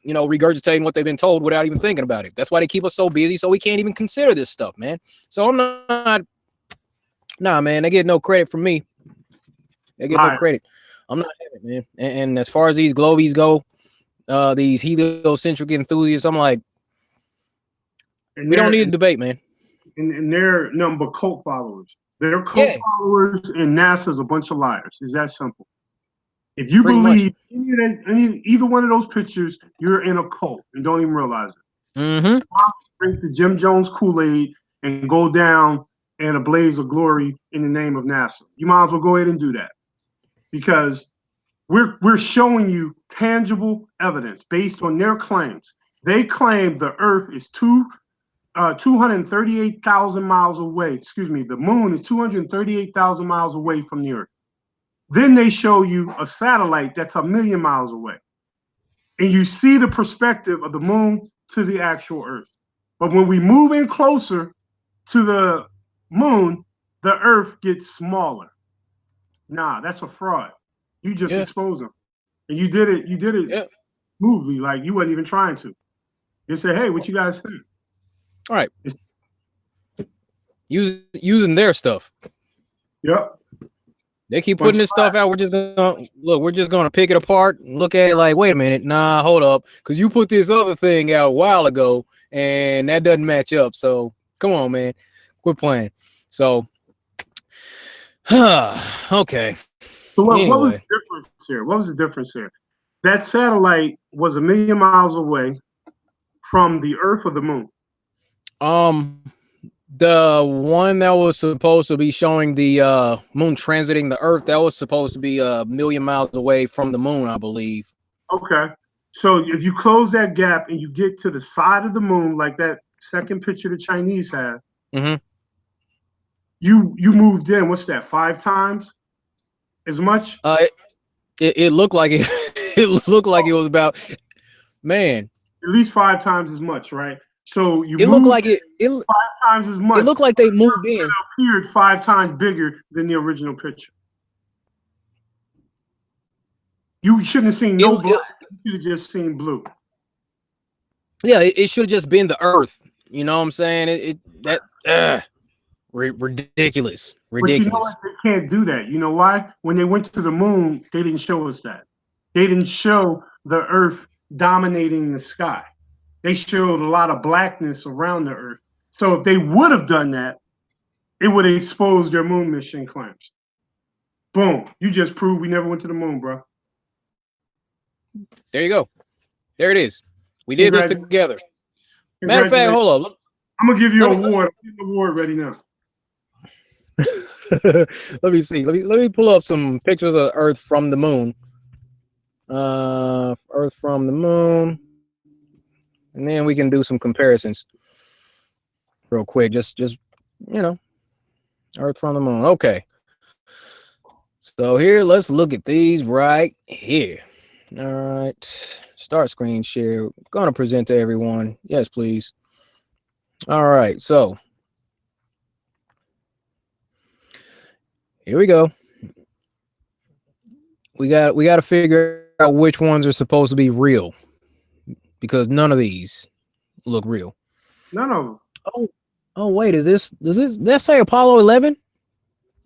regurgitating what they've been told without even thinking about it. That's why they keep us so busy, so we can't even consider this stuff, man. So I'm not. Nah, man, they get no credit from me. They get no credit. I'm not having it, man. And as far as these globies go, these heliocentric enthusiasts, I'm like, we don't need a debate, man. And they're nothing but cult followers. They're cult Yeah, followers, and NASA's a bunch of liars. It's that simple. If you pretty much. believe either one of those pictures, you're in a cult and don't even realize it. Mm-hmm. Drink the Jim Jones Kool-Aid and go down in a blaze of glory in the name of NASA. You might as well go ahead and do that because we're showing you tangible evidence based on their claims. They claim the Earth is 238,000 miles away. Excuse me, the moon is 238,000 miles away from the Earth. Then they show you a satellite that's 1,000,000 miles away. And you see the perspective of the moon to the actual Earth. But when we move in closer to the moon, the Earth gets smaller. Nah, that's a fraud. You just exposed them. And you did it smoothly, like you wasn't even trying to. You said, hey, what you guys think? All right. Using their stuff. Yep. They keep putting this stuff out. We're just gonna pick it apart and look at it like, wait a minute, nah, hold up, because you put this other thing out a while ago and that doesn't match up. So come on, man, quit playing. So, okay. So what was the difference here? What was the difference here? That satellite was 1,000,000 miles away from the Earth or the moon. The one that was supposed to be showing the moon transiting the Earth, that was supposed to be 1,000,000 miles away from the moon, I believe. Okay. So if you close that gap and you get to the side of the moon, like that second picture the Chinese had, you moved in, what's that, 5 times as much? It looked like it it looked like it was about, man, at least 5 times as much, right? So you it looked like it 5 times as much. It looked like they moved in. It appeared 5 times bigger than the original picture. You shouldn't have seen no black. You should have just seen blue. Yeah, it should have just been the Earth. You know what I'm saying? Ridiculous. But you know what? They can't do that. You know why? When they went to the moon, they didn't show us that. They didn't show the Earth dominating the sky. They showed a lot of blackness around the Earth. So if they would have done that, it would have exposed their moon mission claims. Boom. You just proved we never went to the moon, bro. There you go. There it is. We did this together. Matter of fact, hold up. I'm going to give you an award. I'm getting the award ready now. Let me see. Let me pull up some pictures of Earth from the moon. Earth from the moon. And then we can do some comparisons real quick. Just you know, Earth from the moon. Okay. So here, let's look at these right here. All right. Start screen share. Gonna present to everyone. Yes, please. All right. So here we go. We got to figure out which ones are supposed to be real, because none of these look real. None of them. Oh wait, does that say Apollo 11?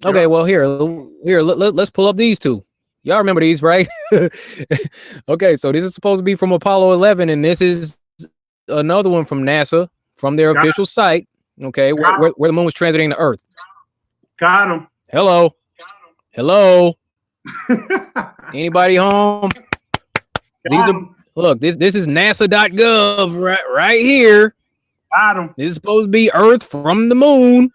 Okay, yeah. well here let's pull up these two. Y'all remember these, right? Okay, so this is supposed to be from Apollo 11, and this is another one from NASA, from their official site. Okay, where the moon was transiting the Earth. Got him. Hello. Anybody home? Look, this is NASA.gov right here. Got him. This is supposed to be Earth from the moon.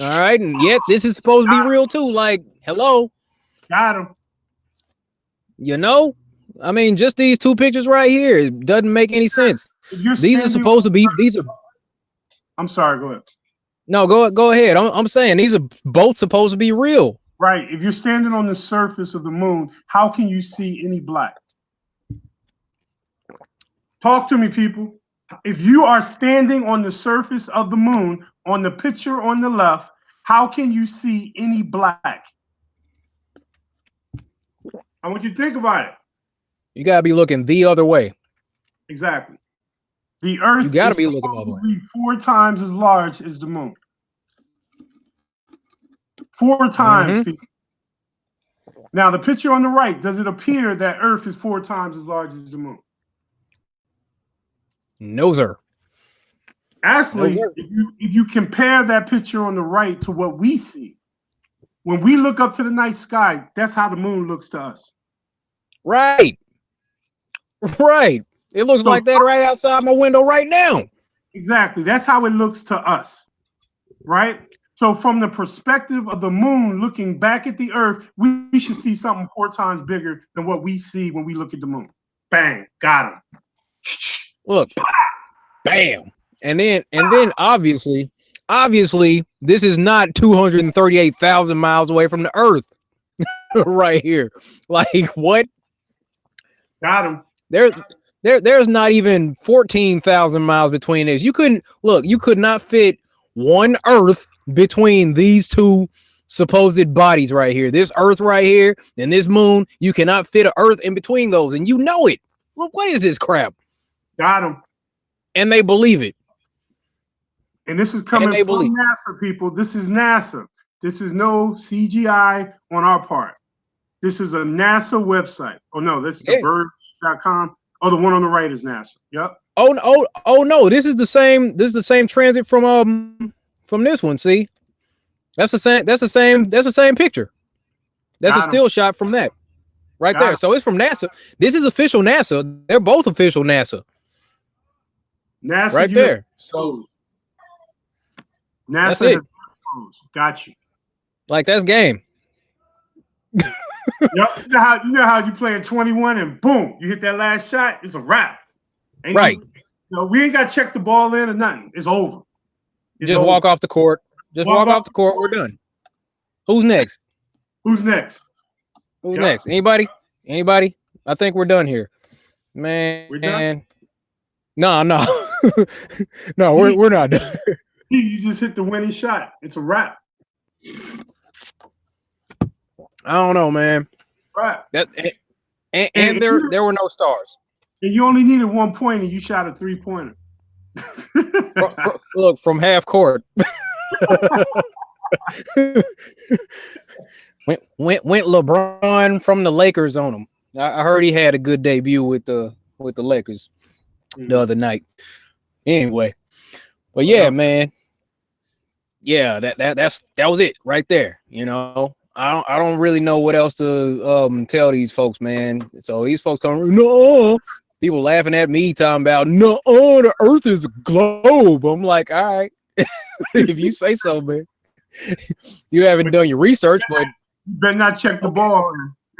All right, and yet this is supposed to be real too. Like, hello. Got him. You know, I mean, just these two pictures right here, it doesn't make any sense. These are supposed to be. I'm sorry. Go ahead. No, go ahead. I'm saying these are both supposed to be real. Right. If you're standing on the surface of the moon, how can you see any black? Talk to me, people. If you are standing on the surface of the moon, on the picture on the left, how can you see any black? I want you to think about it. You gotta be looking the other way. Exactly. The Earth you gotta be looking the other way. 4 times as large as the moon. 4 times, people. Now, the picture on the right, does it appear that Earth is 4 times as large as the moon? No, sir. Actually, No, if you compare that picture on the right to what we see, when we look up to the night sky, that's how the moon looks to us. right, right. It looks So like that right outside my window right now. exactly, that's how it looks to us, right? So from the perspective of the moon looking back at the earth, we should see something 4 times bigger than what we see when we look at the moon. Bang, got him. Look, bam. And then obviously, this is not 238,000 miles away from the earth right here. Like what? Got him. There's not even 14,000 miles between this. You could not fit one earth between these two supposed bodies right here. This earth right here and this moon, you cannot fit an earth in between those, and you know it. Look, what is this crap? Got him. And they believe it. And this is coming from NASA, people. This is NASA. This is no CGI on our part. This is a NASA website. Oh no, this is theverge.com. Oh, the one on the right is NASA. Yep. Oh no, this is the same transit from this one. See? That's the same picture. That's a still shot from that. Right there. So it's from NASA. This is official NASA. They're both official NASA. NASA right there. So NASA is got you. Like that's game. Yep. You know how you play at 21 and boom, you hit that last shot, it's a wrap. Right. We ain't got to check the ball in or nothing. It's over. Just walk off the court. Just walk off the court. We're done. Who's next? Who's next? Who's next? Anybody? I think we're done here. Man. We're done? No. No, we're not done. You just hit the winning shot. It's a wrap. I don't know, man. Right. And there were no stars. And you only needed 1 point and you shot a 3-pointer. Look, from half court. went LeBron from the Lakers on him. I heard he had a good debut with the Lakers the other night. Anyway, but yeah, man. Yeah, that was it right there. You know, I don't really know what else to tell these folks, man. So these folks come, no, people laughing at me talking about no, the Earth is a globe. I'm like, all right, if you say so, man. You haven't done your research, but you better not check the ball.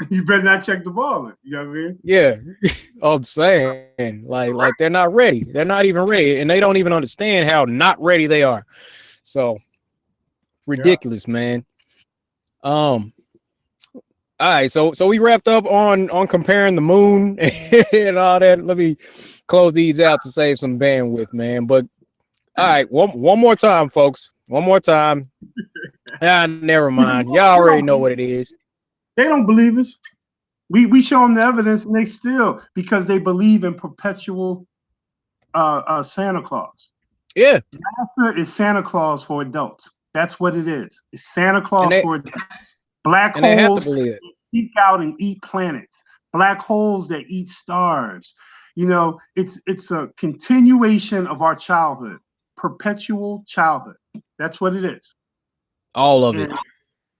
You better not check the ball. You know what I mean? Yeah, I'm saying like they're not ready. They're not even ready, and they don't even understand how not ready they are. So ridiculous, man. All right, so we wrapped up on comparing the moon and all that. Let me close these out to save some bandwidth, man. But all right, one more time, folks. One more time. Never mind. Y'all already know what it is. They don't believe us. We show them the evidence, and they still, because they believe in perpetual Santa Claus. Yeah. NASA is Santa Claus for adults. That's what it is. It's Santa Claus for adults. Black holes that seek out and eat planets. Black holes that eat stars. You know, it's a continuation of our childhood. Perpetual childhood. That's what it is. All of it.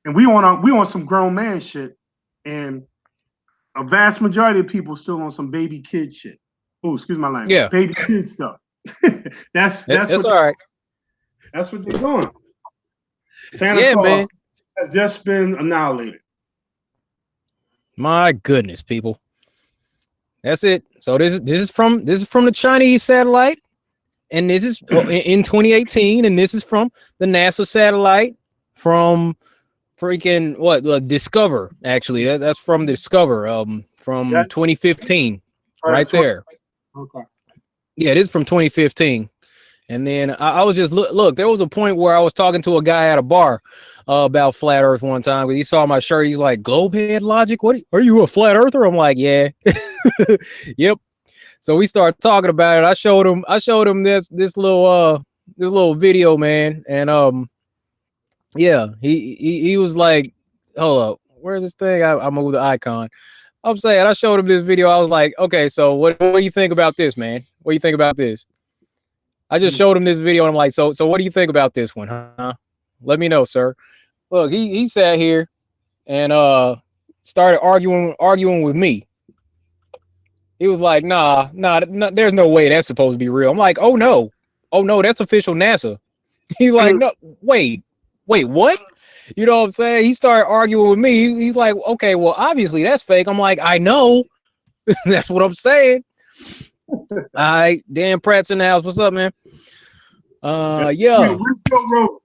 And we on some grown man shit, and a vast majority of people still on some baby kid shit. Oh, excuse my language. Yeah, baby kid stuff. that's all right. That's what they're doing. Santa Claus has just been annihilated. My goodness, people. That's it. So this is from the Chinese satellite, and this is in 2018, and this is from the NASA satellite from freaking Discover. Actually, that's from Discover. From 2015, right there. Okay. Yeah, it is from 2015. And then I was just look. There was a point where I was talking to a guy at a bar about flat Earth one time. He saw my shirt. He's like, "Globehead Logic? What are you, a flat earther?" I'm like, "Yeah." Yep. So we started talking about it. I showed him this little video, man, and yeah, he was like, "Hold up, where's this thing?" I moved the icon. I'm saying I showed him this video. I was like, "Okay, so what do you think about this, man? What do you think about this?" I just showed him this video, and I'm like, so what do you think about this one, huh? Let me know, sir. Look, he sat here and started arguing with me. He was like, nah, there's no way that's supposed to be real. I'm like, oh no, that's official NASA. He's like, no, wait, what? You know what I'm saying? He started arguing with me. He's like, okay, well, obviously that's fake. I'm like, I know. That's what I'm saying. All right, Dan Pratt's in the house. What's up, man? Yeah.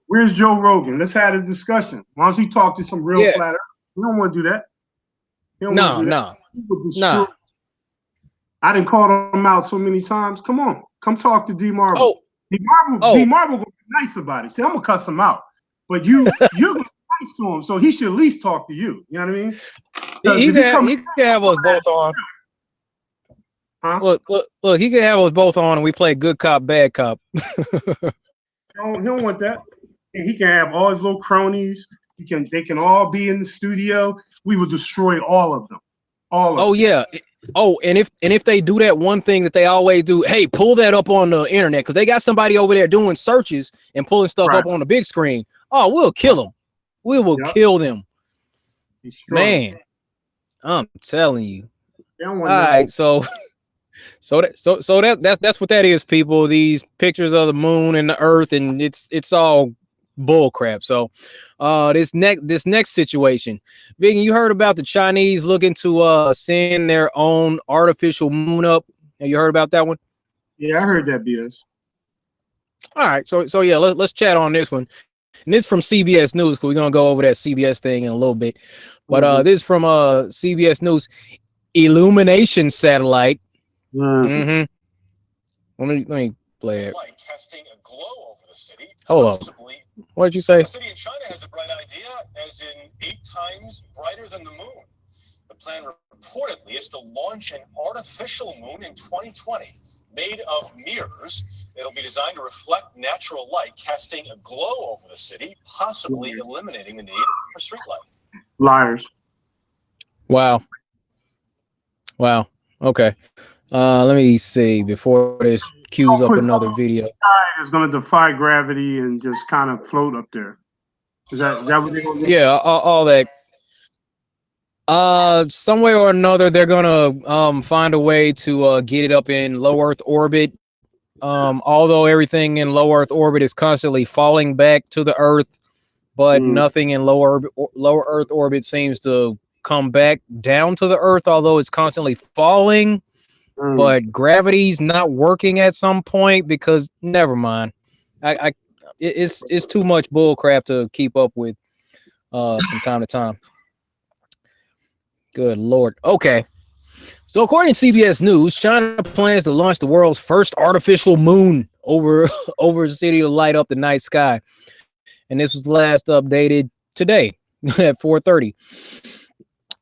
Where's Joe Rogan? Let's have this discussion. Why don't you talk to some real flat earth? You don't want to do that. No. I didn't call him out so many times. Come on, come talk to D Marble. Oh. D Marble gonna be nice about it. See, I'm gonna cuss him out, but you're gonna be nice to him, so he should at least talk to you. You know what I mean? He can have us both on. Huh? Look, he can have us both on, and we play good cop, bad cop. He don't want that. And he can have all his little cronies. They can all be in the studio. We will destroy all of them. Yeah. Oh, and if they do that one thing that they always do, hey, pull that up on the internet, because they got somebody over there doing searches and pulling stuff up on the big screen. Oh, we'll kill them. We will kill them. Man, I'm telling you. All right, so that's what that is, people. These pictures of the moon and the earth, and it's all bull crap. So this next situation, Vigan, you heard about the Chinese looking to send their own artificial moon up? Have you heard about that one? Yeah, I heard that, BS. All right, so yeah, let's chat on this one. And this is from CBS News, because we're gonna go over that CBS thing in a little bit. But this is from CBS News. Illumination satellite. Let me play it. Casting a glow over the city. Hold on. What did you say? The city in China has a bright idea, as in 8 times brighter than the moon. The plan reportedly is to launch an artificial moon in 2020, made of mirrors. It'll be designed to reflect natural light, casting a glow over the city, possibly eliminating the need for street lights. Liars. Wow. Okay. Let me see before this cues up another video. It's going to defy gravity and just kind of float up there. Is that what they're going to do? Yeah, all that. Some way or another, they're gonna find a way to get it up in low Earth orbit. Although everything in low Earth orbit is constantly falling back to the Earth, but nothing in lower Earth orbit seems to come back down to the Earth, although it's constantly falling. But gravity's not working at some point, because never mind. It's too much bull crap to keep up with from time to time. Good Lord. Okay. So according to CBS News, China plans to launch the world's first artificial moon over the city to light up the night sky. And this was last updated today at 4:30.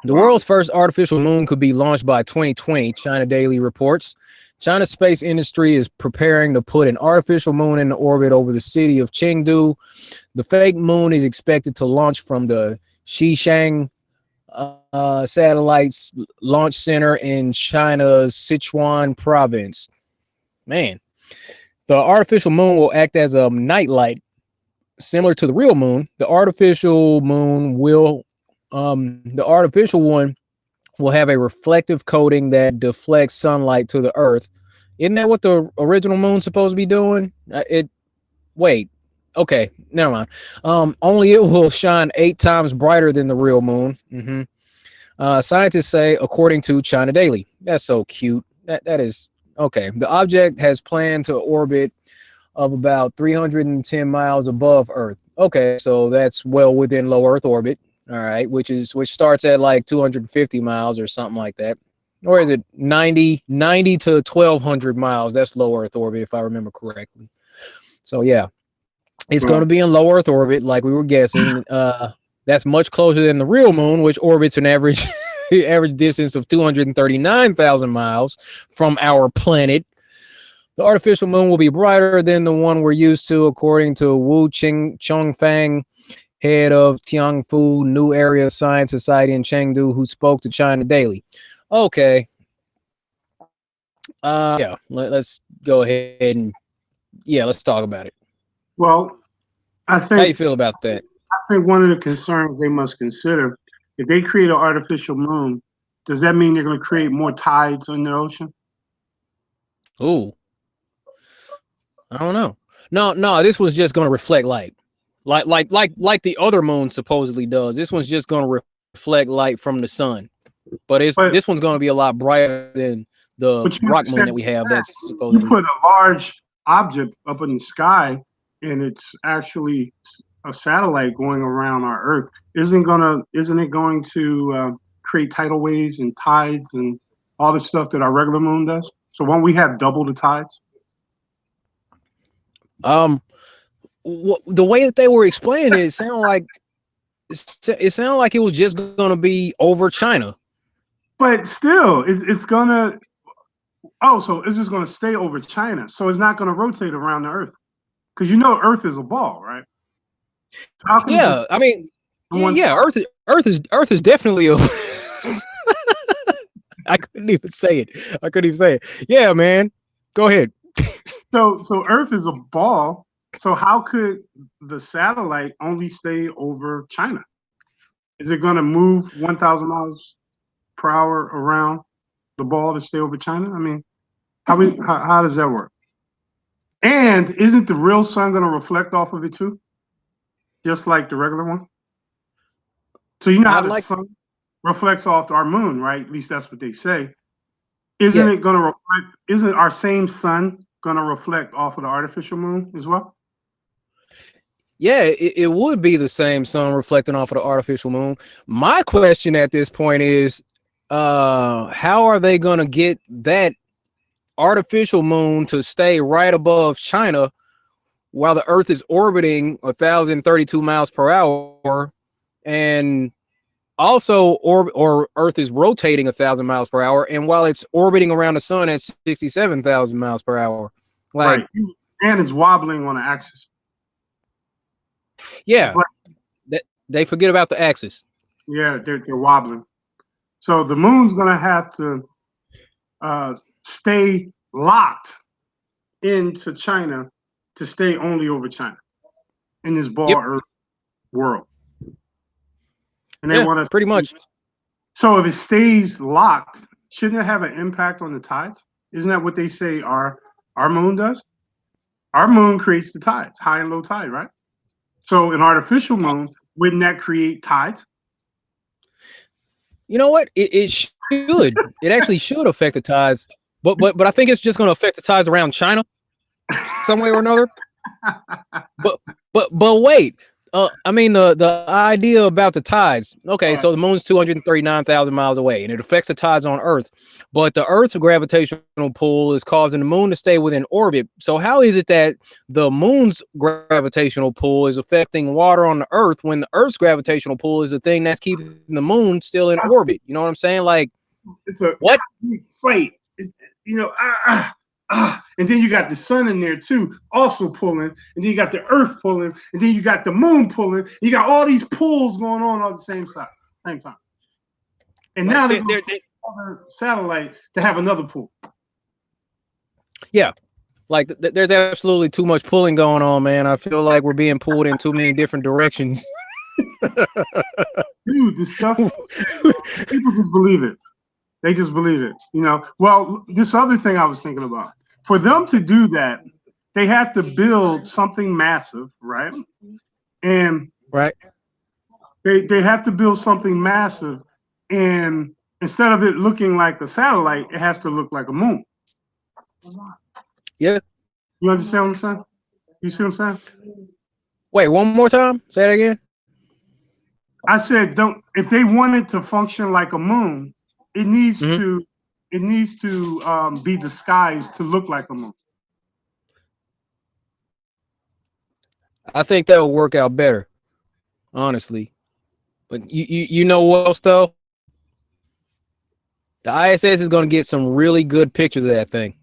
The world's first artificial moon could be launched by 2020, China Daily reports. China's space industry is preparing to put an artificial moon in orbit over the city of Chengdu. The fake moon is expected to launch from the Xishang Satellites Launch Center in China's Sichuan province. Man, the artificial moon will act as a nightlight, similar to the real moon. The artificial one will have a reflective coating that deflects sunlight to the Earth. Isn't that what the original moon's supposed to be doing? Okay, never mind. Only it will shine 8 times brighter than the real moon. Scientists say, according to China Daily. That's so cute. That is okay. The object has planned to orbit of about 310 miles above Earth. Okay, so that's well within low Earth orbit. All right, which starts at like 250 miles or something like that. Or is it 90 to 1,200 miles? That's low Earth orbit, if I remember correctly. So yeah, it's going to be in low Earth orbit, like we were guessing. That's much closer than the real moon, which orbits an average distance of 239,000 miles from our planet. The artificial moon will be brighter than the one we're used to, according to Wu Chongfang, head of Tiangfu New Area Science Society in Chengdu, who spoke to China Daily. Okay. Yeah, let's go ahead and Yeah, let's talk about it. Well, I How you think feel about that? I think one of the concerns they must consider, if they create an artificial moon, does that mean they're going to create more tides in the ocean? Ooh, I don't know. No, this one's just going to reflect light, like the other moon supposedly does. This one's just going to reflect light from the sun, but But this one's going to be a lot brighter than the but you rock moon understand, that we have. That's you supposedly put a large object up in the sky, and it's actually a satellite going around our Earth. Isn't it going to create tidal waves and tides and all the stuff that our regular moon does? So won't we have double the tides? um. The way that they were explaining it, it sounded like it was just going to be over China. But still, it's gonna. Oh, so it's just gonna stay over China. So it's not gonna rotate around the Earth because Earth is a ball, right? How can it Yeah, just I mean, on one yeah, spot? Earth is definitely a. I couldn't even say it. I couldn't even say it. Yeah, man, go ahead. So Earth is a ball. So how could the satellite only stay over China? Is it going to move 1,000 miles per hour around the ball to stay over China? I mean, how does that work? And isn't the real sun going to reflect off of it too, just like the regular one? So you know how I'd the like, sun reflects off our moon, right? At least that's what they say. Isn't yeah, it going to reflect? Isn't our same sun going to reflect off of the artificial moon as well? yeah, it would be the same sun reflecting off of the artificial moon. My question at this point is, how are they going to get that artificial moon to stay right above China while the Earth is orbiting 1,032 miles per hour, and also or Earth is rotating 1,000 miles per hour, and while it's orbiting around the sun at 67,000 miles per hour? Like, Right. And it's wobbling on the axis. It's yeah, like, they forget about the axis. yeah, they're wobbling. So the moon's gonna have to stay locked into China to stay only over China in this ball Yep. Earth world. And they Yeah, want us. pretty much. So if it stays locked, shouldn't it have an impact on the tides? Isn't that what they say our moon does? Our moon creates the tides, high and low tide, right? So an artificial moon, wouldn't that create tides? You know what? It should. It actually should affect the tides, but I think it's just going to affect the tides around China some way or another. But but wait. I mean the idea about the tides. Okay, so the moon's 239,000 miles away, and it affects the tides on Earth. But the Earth's gravitational pull is causing the moon to stay within orbit. So how is it that the moon's gravitational pull is affecting water on the Earth when the Earth's gravitational pull is the thing that's keeping the moon still in orbit? You know what I'm saying? Like, It's a what? fight. And then you got the sun in there too, also pulling, and then you got the earth pulling, and then you got the moon pulling. You got all these pulls going on at the same time. And Like now they're going to another satellite to have another pull. yeah. Like there's absolutely too much pulling going on, man. I feel like we're being pulled in too many different directions. Dude, this stuff, people just believe it. They just believe it. Well, this other thing I was thinking about, for them to do that, they have to build something massive, right? And Right. they have to build something massive, and instead of it looking like a satellite, it has to look like a moon. Yeah. You understand what I'm saying? You see what I'm saying? Wait, one more time. Say that again. I said, don't. If they want it to function like a moon, it needs to be disguised to look like a moon. I think that will work out better, honestly. But you know what else though? The ISS is going to get some really good pictures of that thing.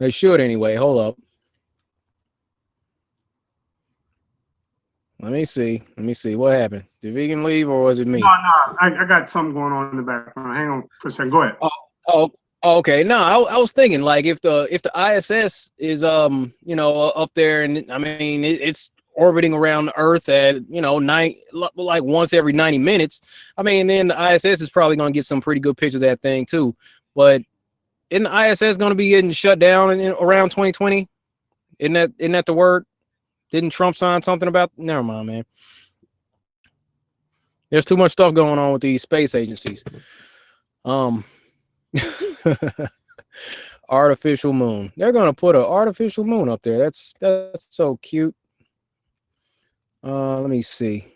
They should anyway. Hold up. Let me see. What happened. Did Vegan leave or was it me? No, I got something going on in the background. Hang on for a second. Go ahead. Oh, Oh, okay. No, I was thinking like if the ISS is up there, and I mean it's orbiting around the Earth at like once every 90 minutes. I mean, then the ISS is probably going to get some pretty good pictures of that thing too. But isn't the ISS going to be getting shut down around 2020? Isn't that the word? Didn't Trump sign something about? Never mind, man. There's too much stuff going on with these space agencies. Um. Artificial moon. They're gonna put an artificial moon up there. That's so cute. Let me see.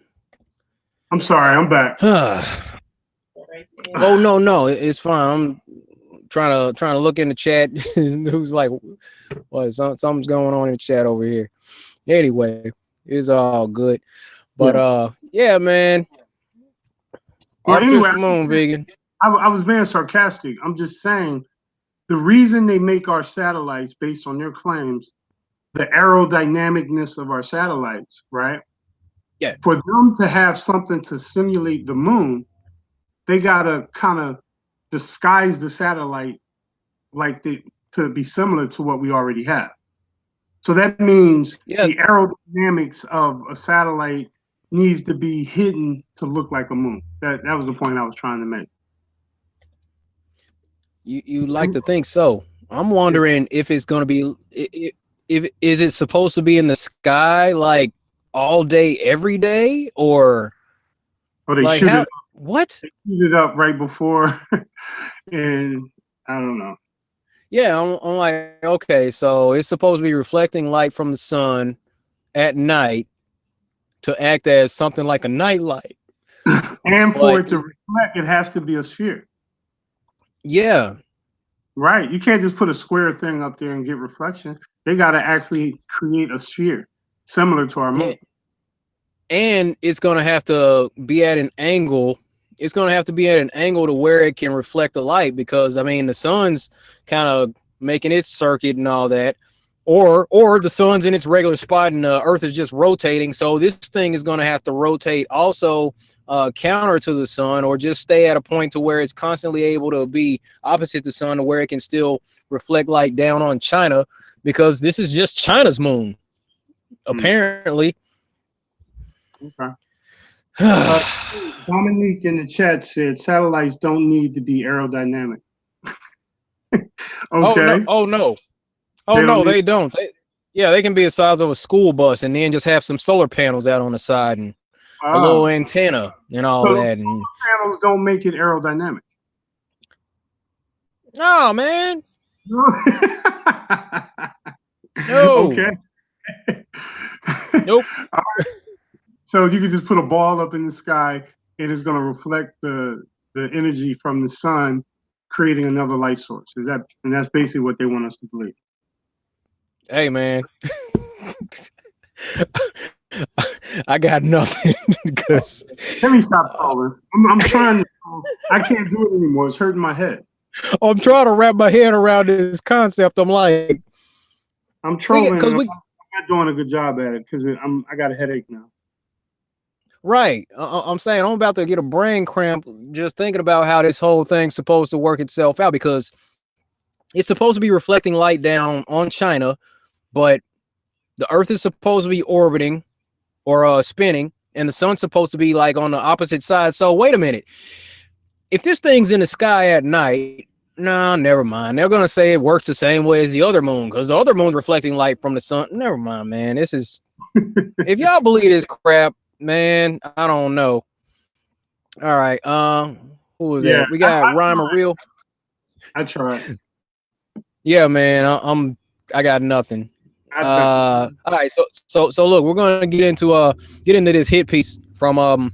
I'm sorry, I'm back. Oh no, it's fine. I'm trying to look in the chat. Who's like, what? Something's going on in the chat over here. Anyway, it's all good. But yeah, man. Artificial moon, vegan. I was being sarcastic. I'm just saying the reason they make our satellites based on their claims, the aerodynamicness of our satellites, right? Yeah. For them to have something to simulate the moon, they gotta kind of disguise the satellite to be similar to what we already have. So that means the aerodynamics of a satellite needs to be hidden to look like a moon. That was the point I was trying to make. You like to think so. I'm wondering if it's going to be if is it supposed to be in the sky like all day every day, or they like shoot it. What? They shoot it up right before, and I don't know. Yeah, I'm like, okay, so it's supposed to be reflecting light from the sun at night to act as something like a night-light. And for it to reflect, it has to be a sphere. Yeah. Right. You can't just put a square thing up there and get reflection. They got to actually create a sphere similar to our moon. And it's going to have to be at an angle. It's going to have to be at an angle to where it can reflect the light, because I mean the sun's kind of making its circuit and all that, or the sun's in its regular spot and the Earth is just rotating. So this thing is going to have to rotate also counter to the sun, or just stay at a point to where it's constantly able to be opposite the sun, to where it can still reflect light down on China, because this is just China's moon, apparently. Okay. Dominique in the chat said satellites don't need to be aerodynamic. Okay. Oh no. They don't. They can be the size of a school bus, and then just have some solar panels out on the side and a little antenna and all that. And panels don't make it aerodynamic. No, man. No. Okay. Nope. Right. So you could just put a ball up in the sky, and it's going to reflect the energy from the sun, creating another light source. And that's basically what they want us to believe. Hey, man. I got nothing because let me stop talking. I'm trying to. I can't do it anymore. It's hurting my head. I'm trying to wrap my head around this concept. I'm like, I'm trolling. I'm not doing a good job at it because I got a headache now. Right. I'm saying I'm about to get a brain cramp just thinking about how this whole thing's supposed to work itself out, because it's supposed to be reflecting light down on China, but the Earth is supposed to be orbiting or spinning, and the sun's supposed to be like on the opposite side. So wait a minute. If this thing's in the sky at night, no, never mind. They're going to say it works the same way as the other moon, because the other moon's reflecting light from the sun. Never mind, man. This is, if y'all believe this crap, man, I don't know. All right. Who was that? We got Rhyme Real. I tried. Yeah, man. I got nothing. All right. So look, we're gonna get into this hit piece from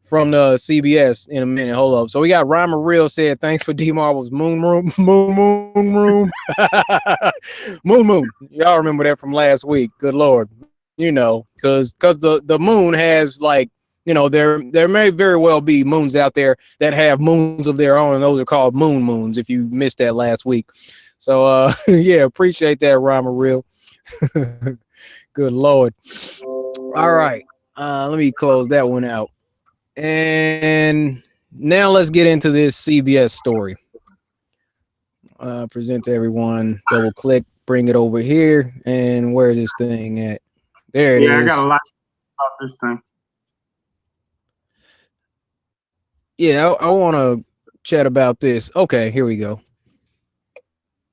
from the CBS in a minute. Hold up. So we got Rhyme Real said, thanks for D Marvel's moon room. Moon. Y'all remember that from last week? Good Lord. You know, because the moon has, like, you know, there may very well be moons out there that have moons of their own, and those are called moons, if you missed that last week. So yeah, appreciate that, Rhyme Real. Good Lord. All right. Let me close that one out. And now let's get into this CBS story. Present to everyone. Double click, bring it over here, and where's this thing at? There it is. Yeah, I got a lot about this thing. Yeah, I want to chat about this. Okay, here we go.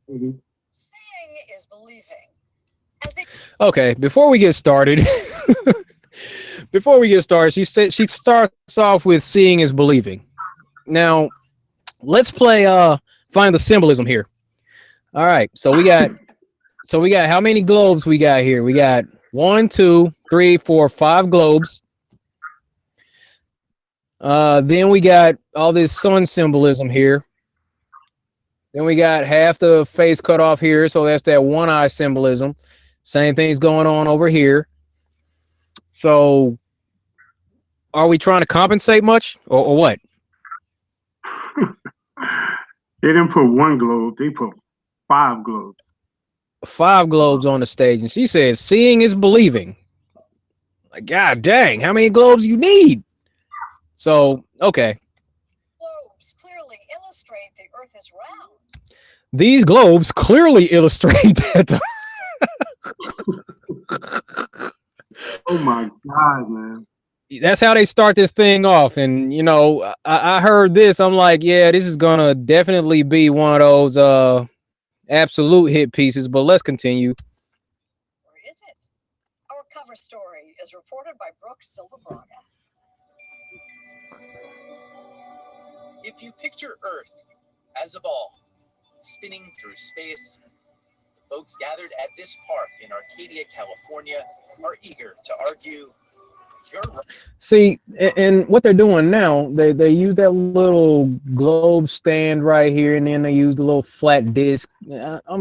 Mm-hmm. Seeing is believing. Okay, before we get started, she said she starts off with seeing is believing. Now, let's play find the symbolism here. All right, so we got how many globes we got here? We got 1, 2, 3, 4, 5 globes. Then we got all this sun symbolism here. Then we got half the face cut off here, so that's that one eye symbolism. Same thing's going on over here. So, are we trying to compensate much, or what? They didn't put one globe; they put 5 globes. 5 globes on the stage, and she says, "Seeing is believing." Like, God dang, how many globes you need? So, okay. Globes clearly illustrate the Earth is round. These globes clearly illustrate that. Oh my God, man! That's how they start this thing off. And, you know, I heard this. I'm like, yeah, this is going to definitely be one of those absolute hit pieces. But let's continue. Or is it? Our cover story is reported by Brooke Silva Braga. If you picture Earth as a ball spinning through space, the folks gathered at this park in Arcadia, California, are eager to argue you're right. See, and what they're doing now, they use that little globe stand right here, and then they use the little flat disc. Okay. They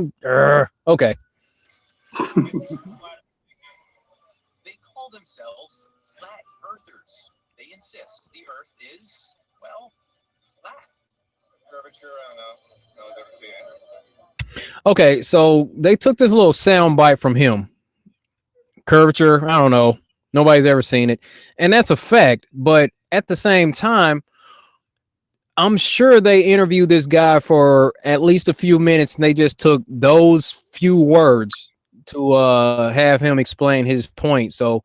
call themselves flat earthers. They insist the Earth is, well, flat. Curvature, I don't know. No one's ever seen it. Okay, so they took this little sound bite from him. Curvature, I don't know. Nobody's ever seen it. And that's a fact. But at the same time, I'm sure they interviewed this guy for at least a few minutes, and they just took those few words to have him explain his point. So,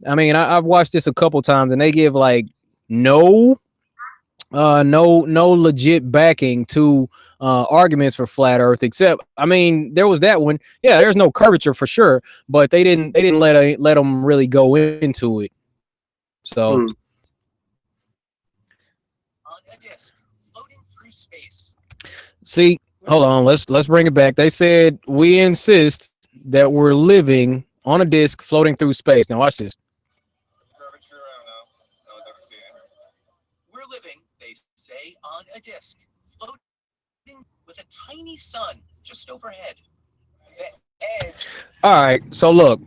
I mean, I've watched this a couple times, and they give like no legit backing to arguments for flat Earth. Except, I mean, there was that one. Yeah, there's no curvature for sure, but they didn't let them really go into it. So. On a disc floating through space. See, hold on. Let's bring it back. They said we insist that we're living on a disc floating through space. Now watch this. Curvature, I don't know. No one's ever seen it. We're living, they say, on a disc floating with a tiny sun just overhead. The edge. All right. So look,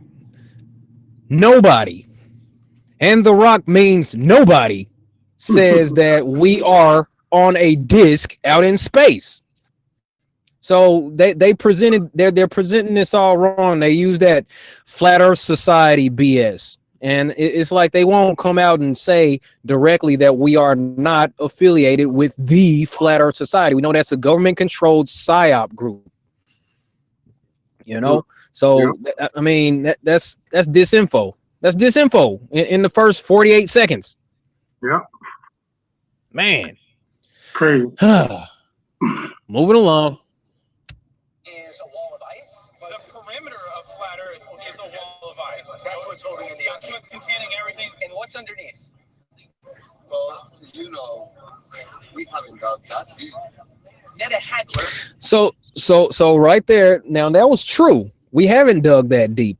nobody, and The Rock means nobody, says that we are on a disc out in space. So they're presenting this all wrong. They use that Flat Earth Society BS. And it's like they won't come out and say directly that we are not affiliated with the Flat Earth Society. We know that's a government-controlled PSYOP group. You know? So, yeah. I mean, that's disinfo. That's disinfo in the first 48 seconds. Yeah. Man. Crazy. Moving along. Is a wall of ice? The perimeter of flat Earth is a wall of ice. That's what's holding in the That's ocean. what's containing everything. And what's underneath? Well, you know, we haven't got that deep. Netta Hagler. So right there. Now that was true. We haven't dug that deep.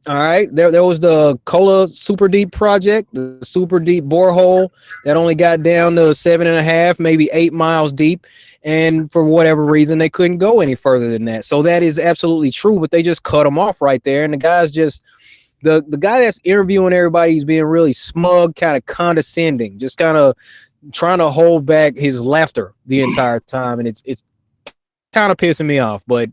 All right, there was the Cola Super Deep project, the super deep borehole that only got down to 7.5, maybe 8 miles deep, and for whatever reason they couldn't go any further than that. So that is absolutely true, but they just cut them off right there, and the guy's just the guy that's interviewing everybody. He's being really smug, kind of condescending, just kind of trying to hold back his laughter the entire time, and it's kind of pissing me off. But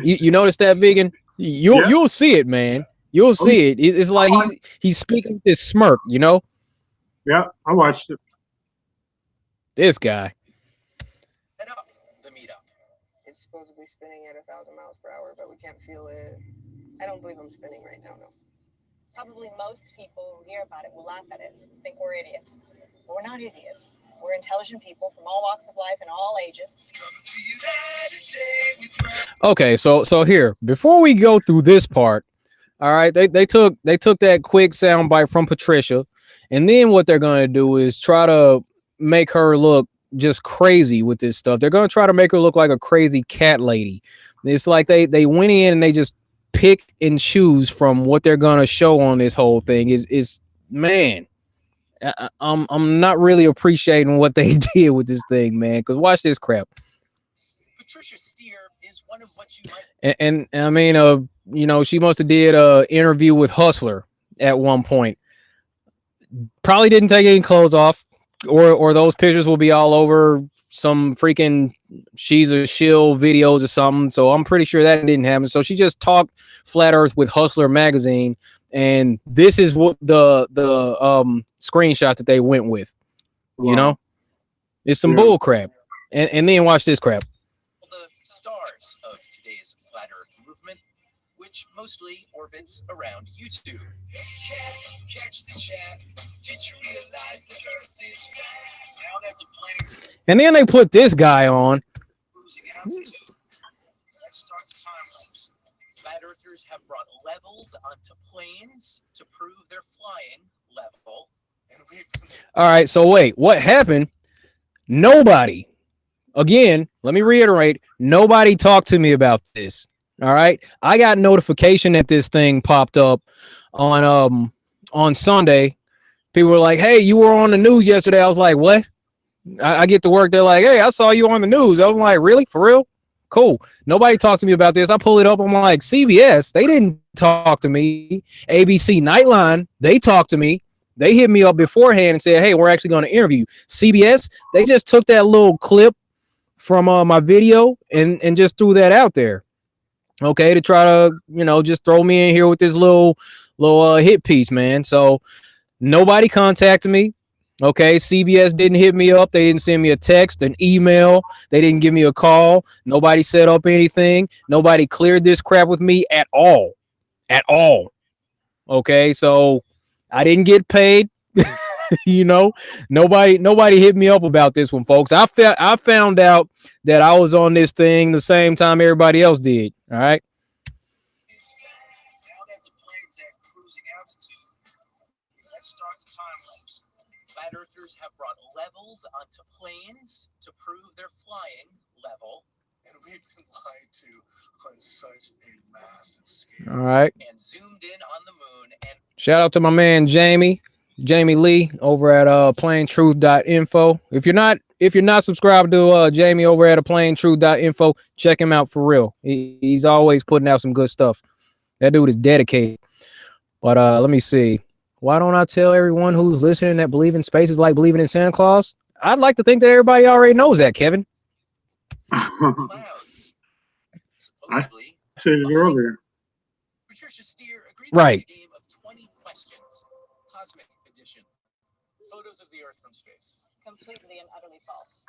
you notice that, Vegan? You'll see it, man. You'll see it. It's like he's speaking with this smirk, you know? Yeah, I watched it. This guy. supposedly spinning at 1,000 miles per hour, but we can't feel it. I don't believe I'm spinning right now, no. Probably most people who hear about it will laugh at it, think we're idiots. But we're not idiots. We're intelligent people from all walks of life and all ages. Okay, so here, before we go through this part, all right, they took that quick soundbite from Patricia, and then what they're gonna do is try to make her look just crazy with this stuff. They're gonna try to make her look like a crazy cat lady. It's like they went in and they just pick and choose from what they're gonna show on this whole thing. Is man, I'm not really appreciating what they did with this thing, man. Cause watch this crap. Patricia Steer is one of what you might. And I mean, you know, she must have did a interview with Hustler at one point. Probably didn't take any clothes off, or those pictures will be all over some freaking She's a Shill videos or something. So I'm pretty sure that didn't happen. So she just talked flat Earth with Hustler magazine, and this is what the screenshot that they went with. Wow. You know, it's some bull crap. And then watch this crap. The stars of today's flat Earth movement, which mostly orbits around YouTube. Catch the chat. Did you realize the Earth is flat? Now that the planets And then they put this guy on. cruising altitude. Let's start the time lapse. Flat Earthers have brought levels onto planes to prove they're flying level. And All right, so wait, what happened? Nobody, again, let me reiterate, nobody talked to me about this. All right, I got notification that this thing popped up on Sunday. People were like, "Hey, you were on the news yesterday." I was like, "What?" I get to work. They're like, "Hey, I saw you on the news." I'm like, "Really? For real? Cool." Nobody talked to me about this. I pull it up. I'm like, CBS, they didn't talk to me. ABC Nightline, they talked to me. They hit me up beforehand and said, "Hey, we're actually going to interview." CBS, they just took that little clip from my video and just threw that out there. Okay, to try to, you know, just throw me in here with this little hit piece, man. So nobody contacted me. Okay, CBS didn't hit me up. They didn't send me a text, an email. They didn't give me a call. Nobody set up anything. Nobody cleared this crap with me at all. At all. Okay, so I didn't get paid. You know, nobody hit me up about this one, folks. I found out that I was on this thing the same time everybody else did. All right. now that the planes have cruising altitude, let's start the time lapse. Flat Earthers have brought levels onto planes to prove they're flying level. And we've been lied to on such a massive scale. All right. And zoomed in on the moon. And Shout out to my man Jamie Lee over at plaintruth.info. If you're not subscribed to Jamie over at plaintruth.info, check him out for real. He's always putting out some good stuff. That dude is dedicated. But let me see. Why don't I tell everyone who's listening that believing space is like believing in Santa Claus? I'd like to think that everybody already knows that, Kevin. clouds. Supposedly, said it earlier. Patricia Steer agreed Right. to a game of 20 questions. Cosmic edition. Photos of the Earth from space. Completely and utterly false.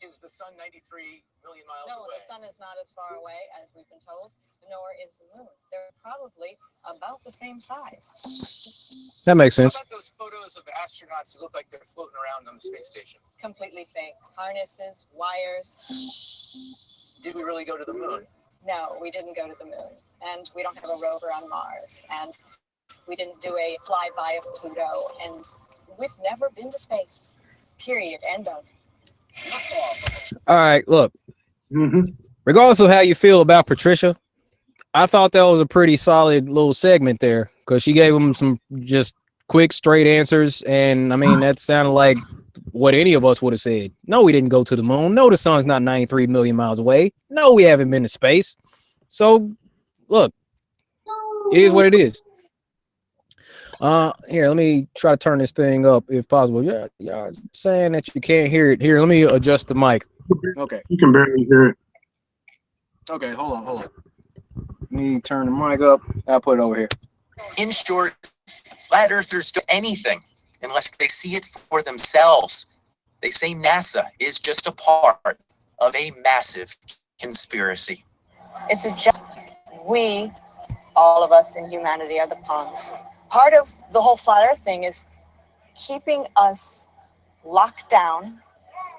Is the sun 93 million miles No, away? the sun is not as far away as we've been told, nor is the moon. They're probably about the same size. That makes How sense. about those photos of astronauts who look like they're floating around on the space station? Completely fake. Harnesses, wires. Did we really go to the moon? No, we didn't go to the moon. And we don't have a rover on Mars. And we didn't do a flyby of Pluto. And we've never been to space. Period. End of. All right, look. Mm-hmm. Regardless of how you feel about Patricia, I thought that was a pretty solid little segment there because she gave him some just quick, straight answers. And I mean, that sounded like what any of us would have said. No, we didn't go to the moon. No, the sun's not 93 million miles away. No, we haven't been to space. So, look, it is what it is. Here, let me try to turn this thing up if possible. Yeah, y'all saying that you can't hear it. Here, let me adjust the mic. Okay. You can barely hear it. Okay, hold on. Let me turn the mic up. I'll put it over here. In short, flat earthers do anything unless they see it for themselves. They say NASA is just a part of a massive conspiracy. It's just we, all of us in humanity, are the pawns. Part of the whole flat earth thing is keeping us locked down,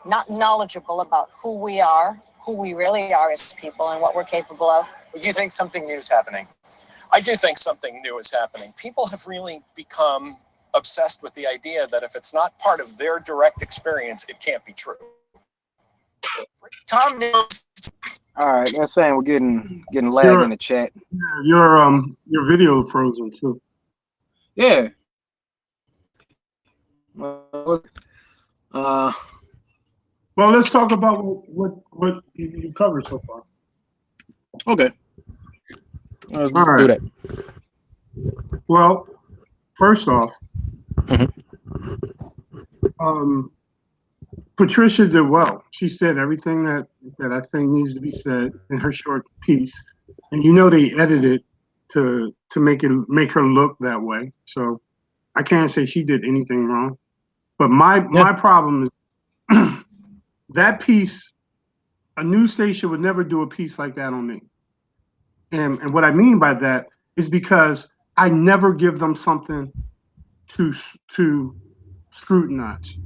not knowledgeable about who we are, who we really are as people, and what we're capable of. You think something new is happening? I do think something new is happening. People have really become obsessed with the idea that if it's not part of their direct experience, it can't be true. Tom knows. All right, that's saying we're getting lag in the chat. Your video frozen too. Yeah. Well, let's talk about what you covered so far. Okay. Let's All right. do that. Well, first off, Patricia did well. She said everything that I think needs to be said in her short piece, and you know they edited to make her look that way. So I can't say she did anything wrong. But my problem is that piece. A news station would never do a piece like that on me. And what I mean by that is because I never give them something to scrutinize.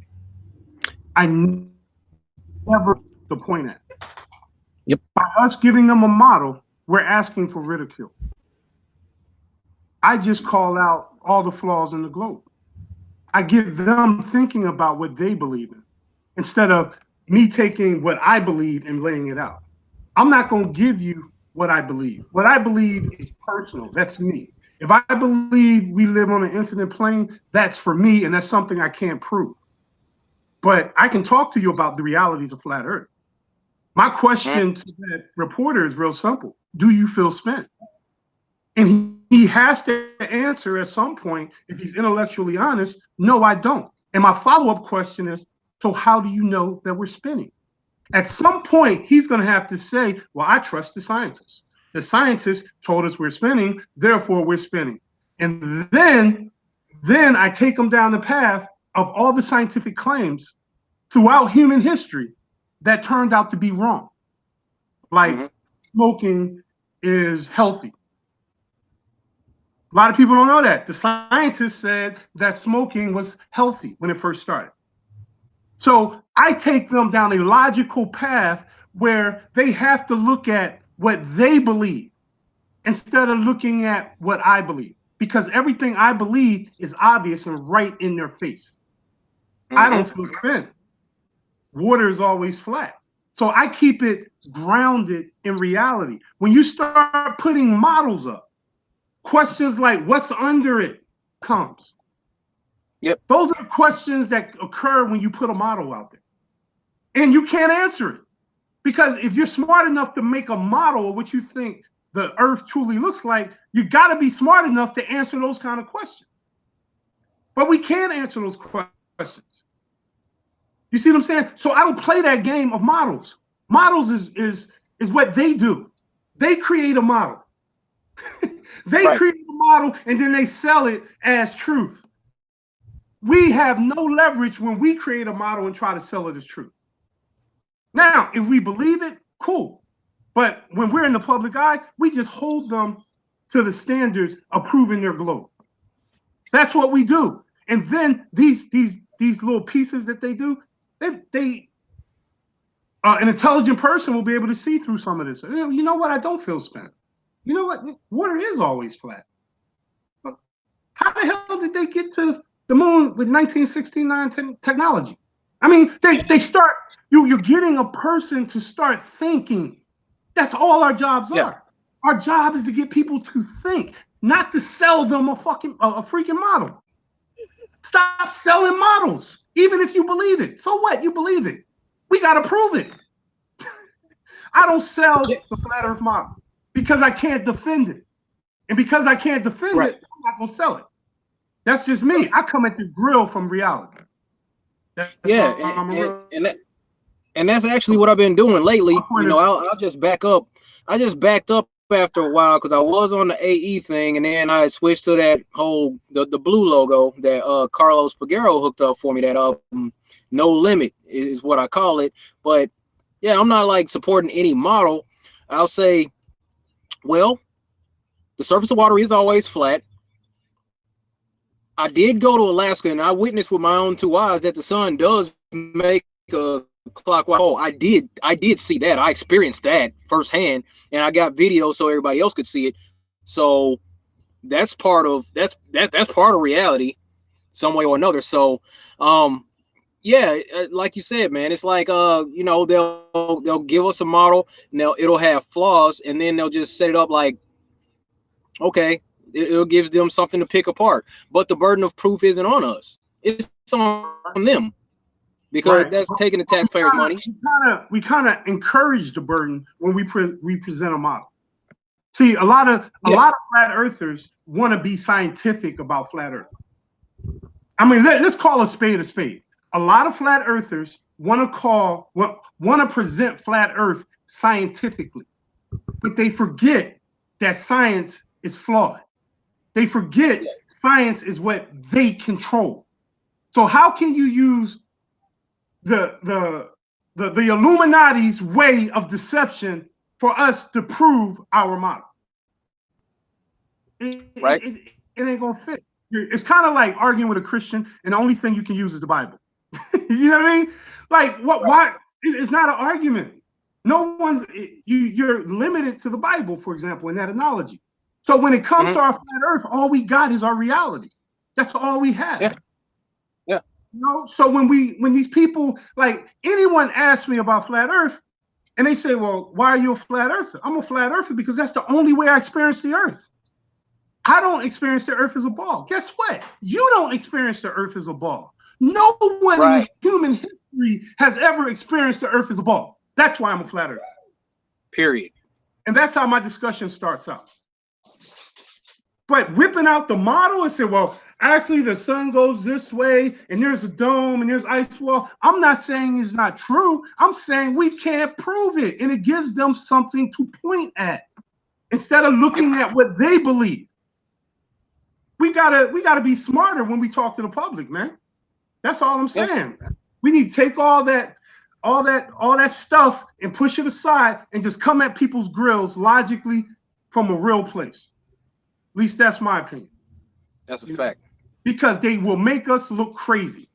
I never the point at. Yep. By us giving them a model, we're asking for ridicule. I just call out all the flaws in the globe. I get them thinking about what they believe in instead of me taking what I believe and laying it out. I'm not going to give you what I believe. What I believe is personal. That's me. If I believe we live on an infinite plane, that's for me, and that's something I can't prove. But I can talk to you about the realities of flat Earth. My question to that reporter is real simple. Do you feel spent? And he has to answer at some point, if he's intellectually honest, no, I don't. And my follow-up question is, so how do you know that we're spinning? At some point, he's going to have to say, well, I trust the scientists. The scientists told us we're spinning, therefore we're spinning. And then I take them down the path of all the scientific claims throughout human history that turned out to be wrong. Like smoking is healthy. A lot of people don't know that. The scientists said that smoking was healthy when it first started. So I take them down a logical path where they have to look at what they believe instead of looking at what I believe, because everything I believe is obvious and right in their face. I don't feel spin. Water is always flat. So I keep it grounded in reality. When you start putting models up, questions like what's under it comes. Yep. Those are questions that occur when you put a model out there. And you can't answer it. Because if you're smart enough to make a model of what you think the Earth truly looks like, you got to be smart enough to answer those kind of questions. But we can't answer those questions. You see what I'm saying? So I don't play that game of models. Models is what they do. They create a model. They create a model and then they sell it as truth. We have no leverage when we create a model and try to sell it as truth. Now, if we believe it, cool. But when we're in the public eye, we just hold them to the standards of proving their globe. That's what we do. And then these little pieces that they do, an intelligent person will be able to see through some of this. You know what? I don't feel spent. You know what? Water is always flat. How the hell did they get to the moon with 1969 technology? I mean, they start, you're getting a person to start thinking. That's all our jobs are. Our job is to get people to think, not to sell them a freaking model. Stop selling models, even if you believe it. So what? You believe it. We got to prove it. I don't sell the flat Earth model because I can't defend it. And because I can't defend it, I'm not going to sell it. That's just me. I come at the grill from reality. And that's actually what I've been doing lately. You know, I'll just back up. I just backed up after a while because I was on the AE thing, and then I switched to that whole the blue logo that Carlos Peguero hooked up for me. That No Limit is what I call it. But yeah, I'm not like supporting any model. I'll say, well, the surface of water is always flat. I did go to Alaska and I witnessed with my own two eyes that the sun does make a clockwise pole. I did see that. I experienced that firsthand, and I got video so everybody else could see it. So that's part of that's part of reality, some way or another. So, yeah, like you said, man, it's like you know, they'll give us a model, and it'll have flaws, and then they'll just set it up like, okay, it'll give them something to pick apart. But the burden of proof isn't on us; it's on them because Right. that's taking the taxpayers' money. We kind of encourage the burden when we present a model. See, a lot of flat earthers want to be scientific about flat Earth. I mean, let's call a spade a spade. A lot of flat earthers want to present flat Earth scientifically, but they forget that science is flawed. They forget science is what they control. So how can you use the Illuminati's way of deception for us to prove our model? Right. It ain't gonna fit. It's kind of like arguing with a Christian, and the only thing you can use is the Bible. You know what I mean? Like, what? Why? It's not an argument. No one. You're limited to the Bible, for example, in that analogy. So when it comes to our flat Earth, all we got is our reality. That's all we have. Yeah. Yeah. You know. So when these people, like, anyone asks me about flat Earth, and they say, "Well, why are you a flat Earther?" I'm a flat Earther because that's the only way I experience the Earth. I don't experience the Earth as a ball. Guess what? You don't experience the Earth as a ball. No one in human history has ever experienced the Earth as a ball. That's why I'm a flat Earther. Period. And that's how my discussion starts out. But whipping out the model and say, well, actually the sun goes this way and there's a dome and there's ice wall. I'm not saying it's not true. I'm saying we can't prove it. And it gives them something to point at instead of looking at what they believe. We gotta be smarter when we talk to the public, man. That's all I'm saying. Yeah. We need to take all that stuff and push it aside and just come at people's grills logically from a real place. At least that's my opinion. That's a fact. Because they will make us look crazy,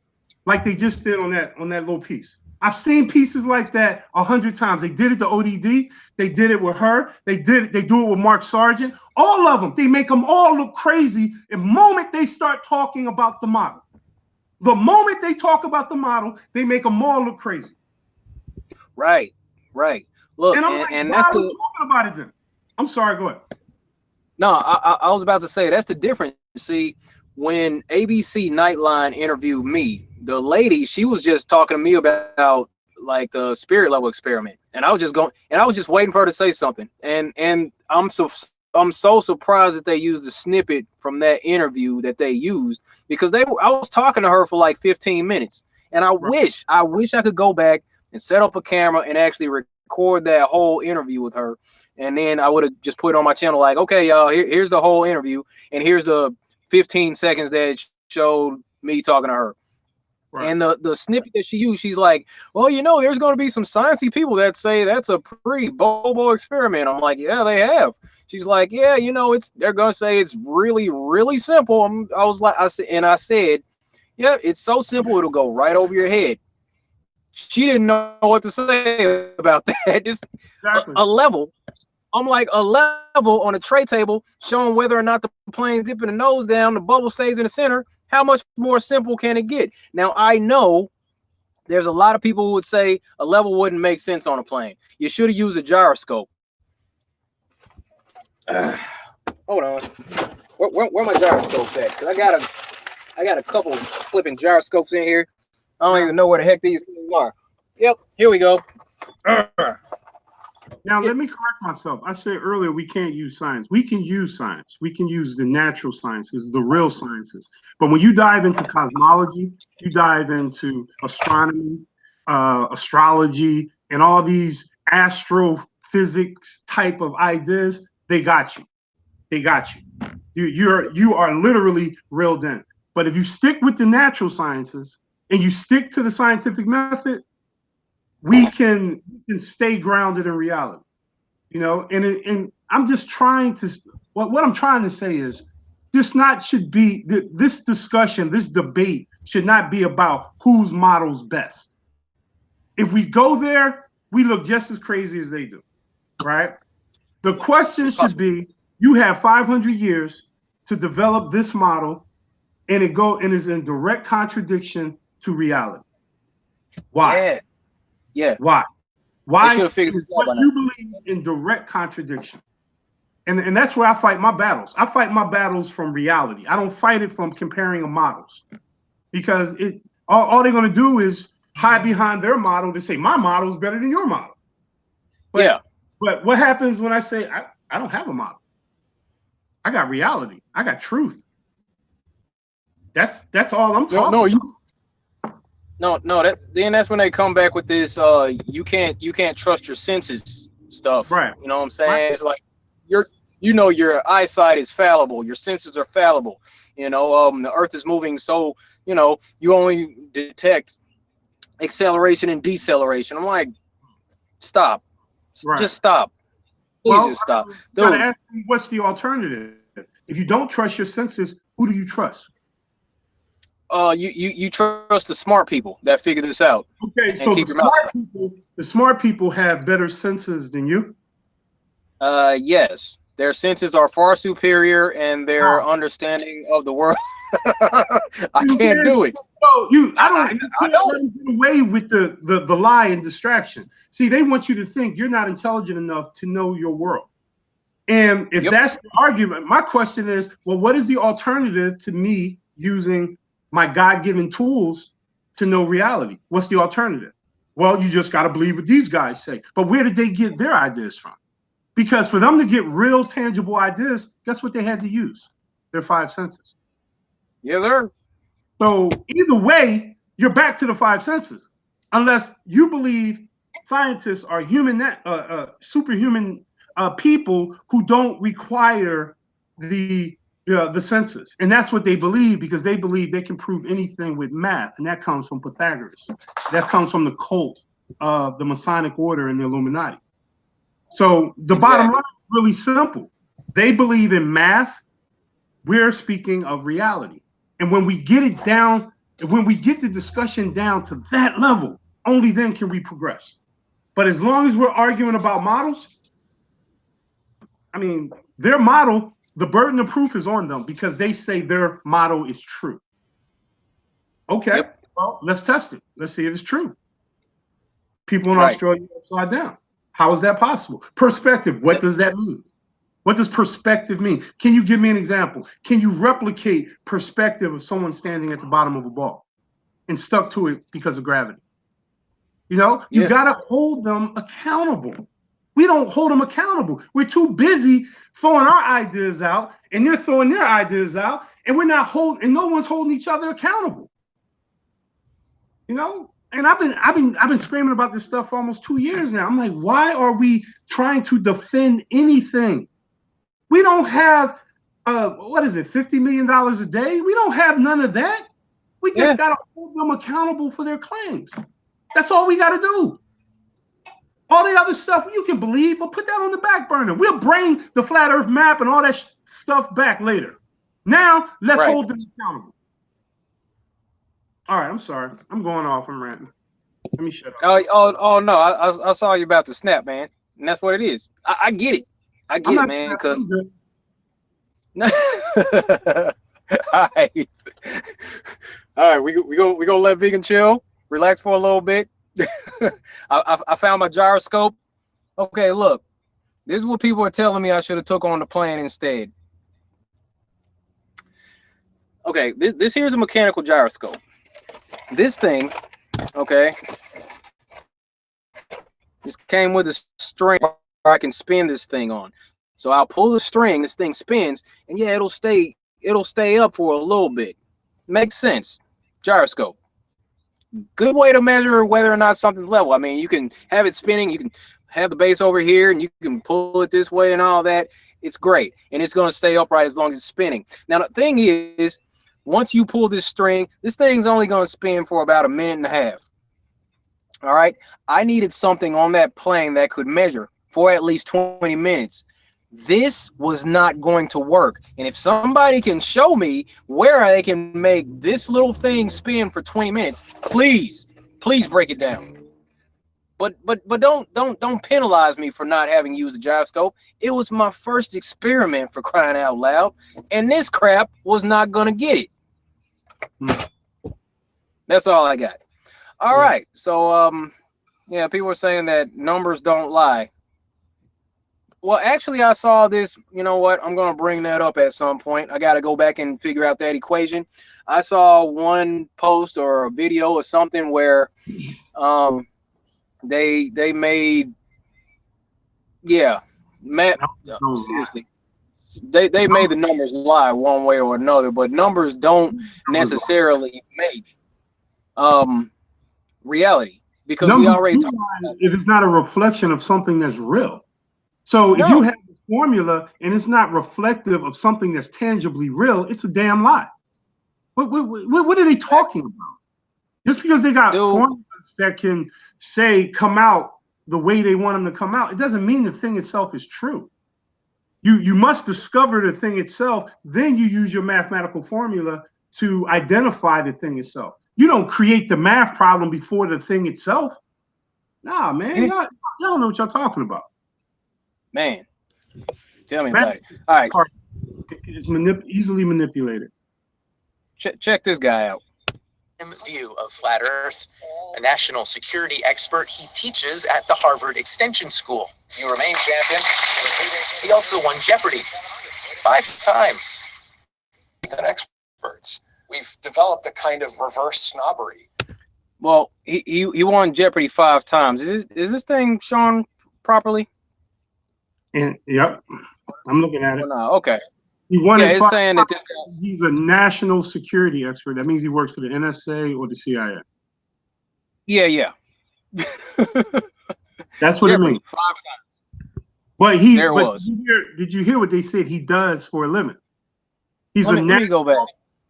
like they just did on that little piece. I've seen pieces like that 100 times. They did it to ODD. They did it with her. They do it with Mark Sargent. All of them. They make them all look crazy the moment they start talking about the model. The moment they talk about the model, they make them all look crazy. Right. Look, and I'm like, and why that's are we talking about it then? I'm sorry. Go ahead. No, I was about to say that's the difference. See, when ABC Nightline interviewed me, the lady, she was just talking to me about like the spirit level experiment, and I was just waiting for her to say something, and I'm so surprised that they used the snippet from that interview that they used, because I was talking to her for like 15 minutes, and I wish I could go back and set up a camera and actually record that whole interview with her, and then I would have just put it on my channel like, okay, y'all, here's the whole interview, and here's the 15 seconds that showed me talking to her. Right. And the snippet that she used, she's like, well, you know, there's going to be some sciencey people that say that's a pretty bobo experiment. I'm like, yeah, they have. She's like, yeah, you know, they're going to say it's really, really simple. I said, yeah, it's so simple, it'll go right over your head. She didn't know what to say about that. Just exactly. a level. I'm like, a level on a tray table showing whether or not the plane's dipping the nose down, the bubble stays in the center. How much more simple can it get? Now, I know there's a lot of people who would say a level wouldn't make sense on a plane. You should have used a gyroscope. Hold on. Where my gyroscopes at? Because I got a couple flipping gyroscopes in here. I don't even know where the heck these things are. Yep, here we go. Now, let me correct myself. I said earlier we can't use science. We can use science. We can use the natural sciences, the real sciences. But when you dive into cosmology, you dive into astronomy, astrology, and all these astrophysics type of ideas, they got you. They got you. You are literally reeled in. But if you stick with the natural sciences and you stick to the scientific method, we can stay grounded in reality. You know, and I'm just trying to, what I'm trying to say is this discussion, this debate should not be about whose model's best. If we go there, we look just as crazy as they do, right? The question should be, you have 500 years to develop this model, and it is in direct contradiction to reality. Why? Yeah. Why? Why should have figured is it out by what you believe in direct contradiction? And that's where I fight my battles. I fight my battles from reality. I don't fight it from comparing the models, because all they're going to do is hide behind their model to say my model is better than your model. But what happens when I say I don't have a model? I got reality. I got truth. That's all I'm talking about. Then that's when they come back with this you can't trust your senses stuff. Right. You know what I'm saying? Right. It's like your eyesight is fallible, your senses are fallible. You know, the earth is moving, so you only detect acceleration and deceleration. I'm like, stop. Right. Just stop. Please just stop. Dude, gotta ask me, what's the alternative? If you don't trust your senses, who do you trust? You trust the smart people that figure this out. Okay, so the smart people have better senses than you? Yes. Their senses are far superior, and their understanding of the world. I can't do it. So I don't let them get away with the lie and distraction. See, they want you to think you're not intelligent enough to know your world. And if that's the argument, my question is, well, what is the alternative to me using my God-given tools to know reality? What's the alternative? Well, you just got to believe what these guys say. But where did they get their ideas from? Because for them to get real tangible ideas, guess what they had to use? Their five senses. Yeah, sir. So either way, you're back to the five senses, unless you believe scientists are superhuman people who don't require the senses. And that's what they believe, because they believe they can prove anything with math. And that comes from Pythagoras. That comes from the cult of the Masonic order and the Illuminati. So the bottom line is really simple. They believe in math. We're speaking of reality. And when we get it down, when we get the discussion down to that level, only then can we progress. But as long as we're arguing about models, I mean, their model, the burden of proof is on them, because they say their model is true. Okay, well, let's test it. Let's see if it's true. People in Australia upside down. How is that possible? Perspective, what does that mean? What does perspective mean? Can you give me an example? Can you replicate perspective of someone standing at the bottom of a ball and stuck to it because of gravity? You know, you got to hold them accountable. We don't hold them accountable. We're too busy throwing our ideas out, and they're throwing their ideas out, and we're not holding, and no one's holding each other accountable. You know? And I've been screaming about this stuff for almost 2 years now. I'm like, why are we trying to defend anything? We don't have what is it, $50 million a day? We don't have none of that. We just gotta hold them accountable for their claims. That's all we gotta do. All the other stuff you can believe, but put that on the back burner. We'll bring the flat earth map and all that stuff back later. Now let's hold them accountable. All right, I'm sorry. I'm going off. I'm ranting. Let me shut up. Oh no, I saw you about to snap, man. And that's what it is. I get it. I get it, man. Cause all right. We gonna let Vegan chill, relax for a little bit. I found my gyroscope. Okay, look. This is what people are telling me I should have took on the plane instead. Okay, this here's a mechanical gyroscope. This thing, okay, this came with a string I can spin this thing on. So I'll pull the string, this thing spins, and yeah, it'll stay up for a little bit. Makes sense. Gyroscope. Good way to measure whether or not something's level. I mean, you can have it spinning, you can have the base over here, and you can pull it this way and all that. It's great, and it's going to stay upright as long as it's spinning. Now, the thing is, once you pull this string, this thing's only going to spin for about a minute and a half. All right. I needed something on that plane that could measure for at least 20 minutes. This was not going to work. And if somebody can show me where they can make this little thing spin for 20 minutes, please break it down. But don't penalize me for not having used a gyroscope. It was my first experiment, for crying out loud, and this crap was not gonna get it. That's all I got. All right. So yeah, people are saying that numbers don't lie. Well, actually, I saw this. You know what? I'm going to bring that up at some point. I got to go back and figure out that equation. I saw one post or a video or something where they made, yeah, seriously. They made the numbers lie one way or another, but numbers don't necessarily make reality, because we already talked about if it's not a reflection of something that's real. So if you have a formula and it's not reflective of something that's tangibly real, it's a damn lie. What are they talking about? Just because they got formulas that can say come out the way they want them to come out, it doesn't mean the thing itself is true. You must discover the thing itself, then you use your mathematical formula to identify the thing itself. You don't create the math problem before the thing itself. Nah, man, y'all don't know what y'all talking about. Man, tell me about it. All right. It's easily manipulated. Check this guy out. View of flat Earth, a national security expert. He teaches at the Harvard Extension School. You remain champion. He also won Jeopardy! 5 times. Experts. We've developed a kind of reverse snobbery. Well, he won Jeopardy! 5 times. Is this thing shown properly? Yep, I'm looking at it. No, okay. He won it. It's saying that this guy, he's a national security expert. That means he works for the NSA or the CIA. Yeah. That's what Jeopardy, it means. 5 times. But did you hear what they said he does for a living? Let me go back.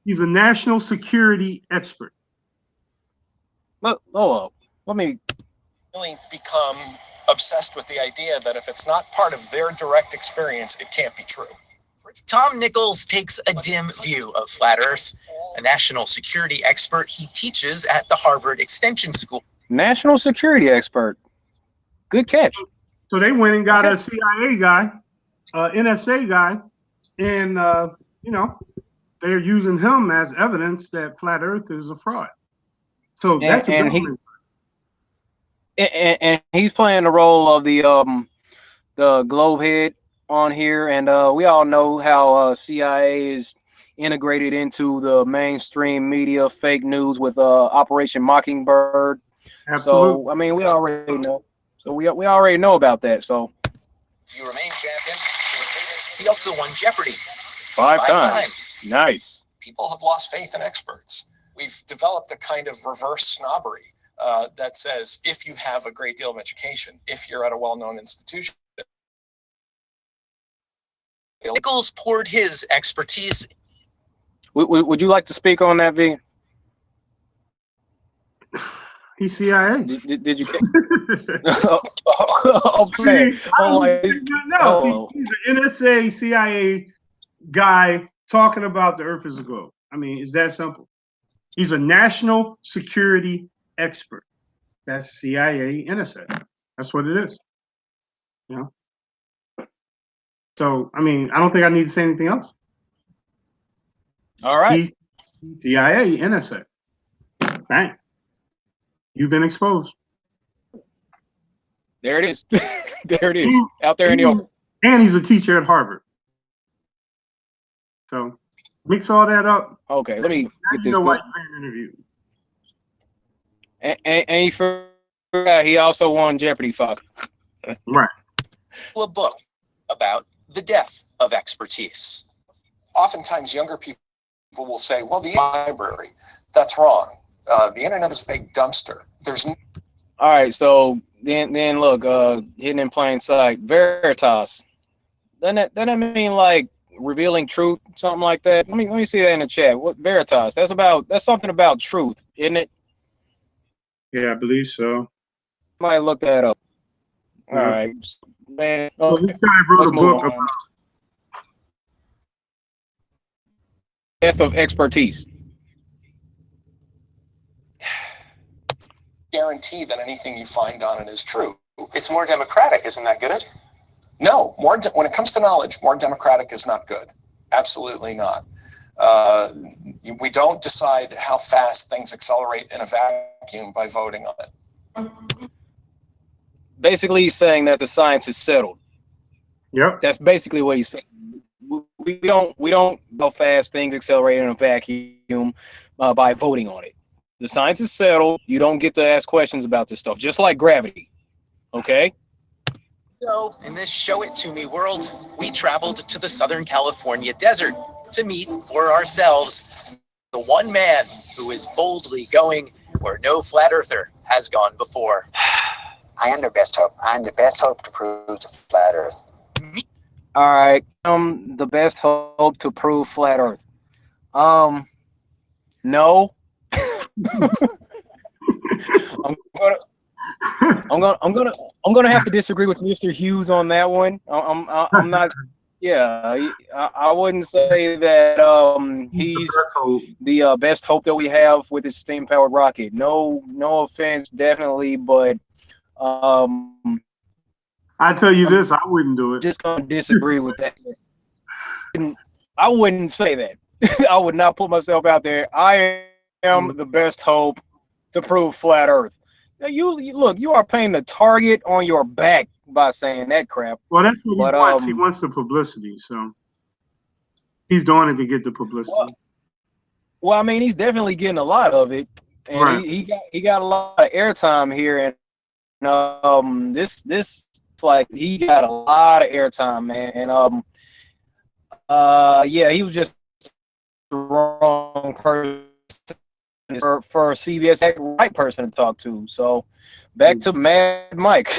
He's a national security expert. Let me really become obsessed with the idea that if it's not part of their direct experience, it can't be true. Tom Nichols takes a dim view of flat Earth, a national security expert. He teaches at the Harvard Extension School. National security expert. Good catch. So they went and got a CIA guy, NSA guy, and they're using him as evidence that flat Earth is a fraud. So that's and he's playing the role of the globe head on here, and we all know how CIA is integrated into the mainstream media, fake news with Operation Mockingbird. Absolutely. So I mean, we already know. So we already know about that. So you remain champion. He also won Jeopardy! 5 times. Nice. People have lost faith in experts. We've developed a kind of reverse snobbery that says if you have a great deal of education, if you're at a well-known institution. Nichols poured his expertise. Would you like to speak on that, V? He's CIA. Did you? He's an NSA, CIA guy talking about the Earth as a globe. I mean, it's that simple. He's a national security expert. That's CIA, NSA. That's what it is. You know. So, I mean, I don't think I need to say anything else. All right. He's CIA, NSA. Bang. You've been exposed. There it is. There it is. Out there in the open. And he's a teacher at Harvard. So mix all that up. Okay, let me get this. Interview. And he forgot he also won Jeopardy! 5. Right. A book about the death of expertise. Oftentimes, younger people will say, "Well, the library." That's wrong. The internet is a big dumpster. There's. All right, so then look, hidden in plain sight, Veritas. Doesn't that mean like revealing truth, something like that? Let me see that in the chat. What Veritas? That's something about truth, isn't it? Yeah, I believe so. Might look that up. All right, man. So Okay, this guy wrote let's a move book on. about. Death of expertise. Guarantee that anything you find on it is true. It's more democratic, isn't that good? No, when it comes to knowledge, more democratic is not good. Absolutely not. We don't decide how fast things accelerate in a vacuum by voting on it. Basically, he's saying that the science is settled. Yep. That's basically what he's saying. We don't how fast things accelerate in a vacuum by voting on it. The science is settled. You don't get to ask questions about this stuff, just like gravity. Okay. So, in this show it to me world, we traveled to the Southern California desert to meet for ourselves the one man who is boldly going where no flat earther has gone before. I am the best hope. I'm the best hope to prove the flat earth. All right. The best hope to prove flat earth. No. I'm gonna have to disagree with Mr. Hughes on that one. I'm not. Yeah, I wouldn't say that he's the best hope that we have with his steam powered rocket. No offense, definitely, but I tell you this, I wouldn't do it. Just gonna disagree with that. I wouldn't say that. I would not put myself out there. I am the best hope to prove flat Earth. Now, you look, you are painting a target on your back by saying that crap. Well, that's what he wants. He wants the publicity, so he's doing it to get the publicity. Well, I mean, he's definitely getting a lot of it, and right. he got a lot of airtime here, and this like he got a lot of airtime, man, and yeah, he was just the wrong person for CBS, the right person to talk to. So back to Mad Mike.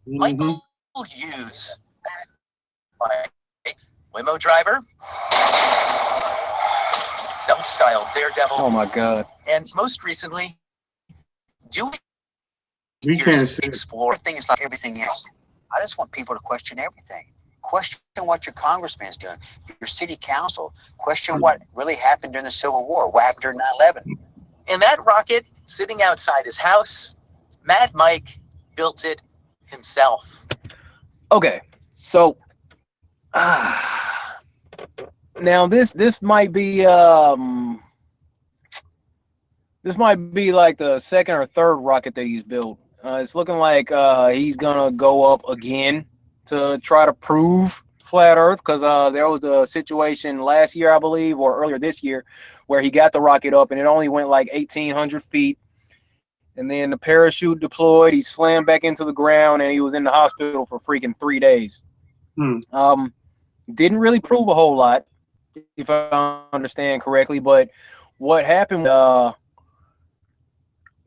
Michael Hughes, limo driver, self-styled daredevil. Oh my God! And most recently, doing explore things like everything else. I just want people to question everything. Question what your congressman's doing, your city council. Question what really happened during the Civil War. What happened during 9/11? And that rocket sitting outside his house, Mad Mike built it himself. Okay, so now this might be like the second or third rocket that he's built. It's looking like he's gonna go up again to try to prove flat Earth, because there was a situation last year, I believe, or earlier this year, where he got the rocket up and it only went like 1,800 feet. And then the parachute deployed, he slammed back into the ground, and he was in the hospital for freaking 3 days. Didn't really prove a whole lot, if I understand correctly, but what happened,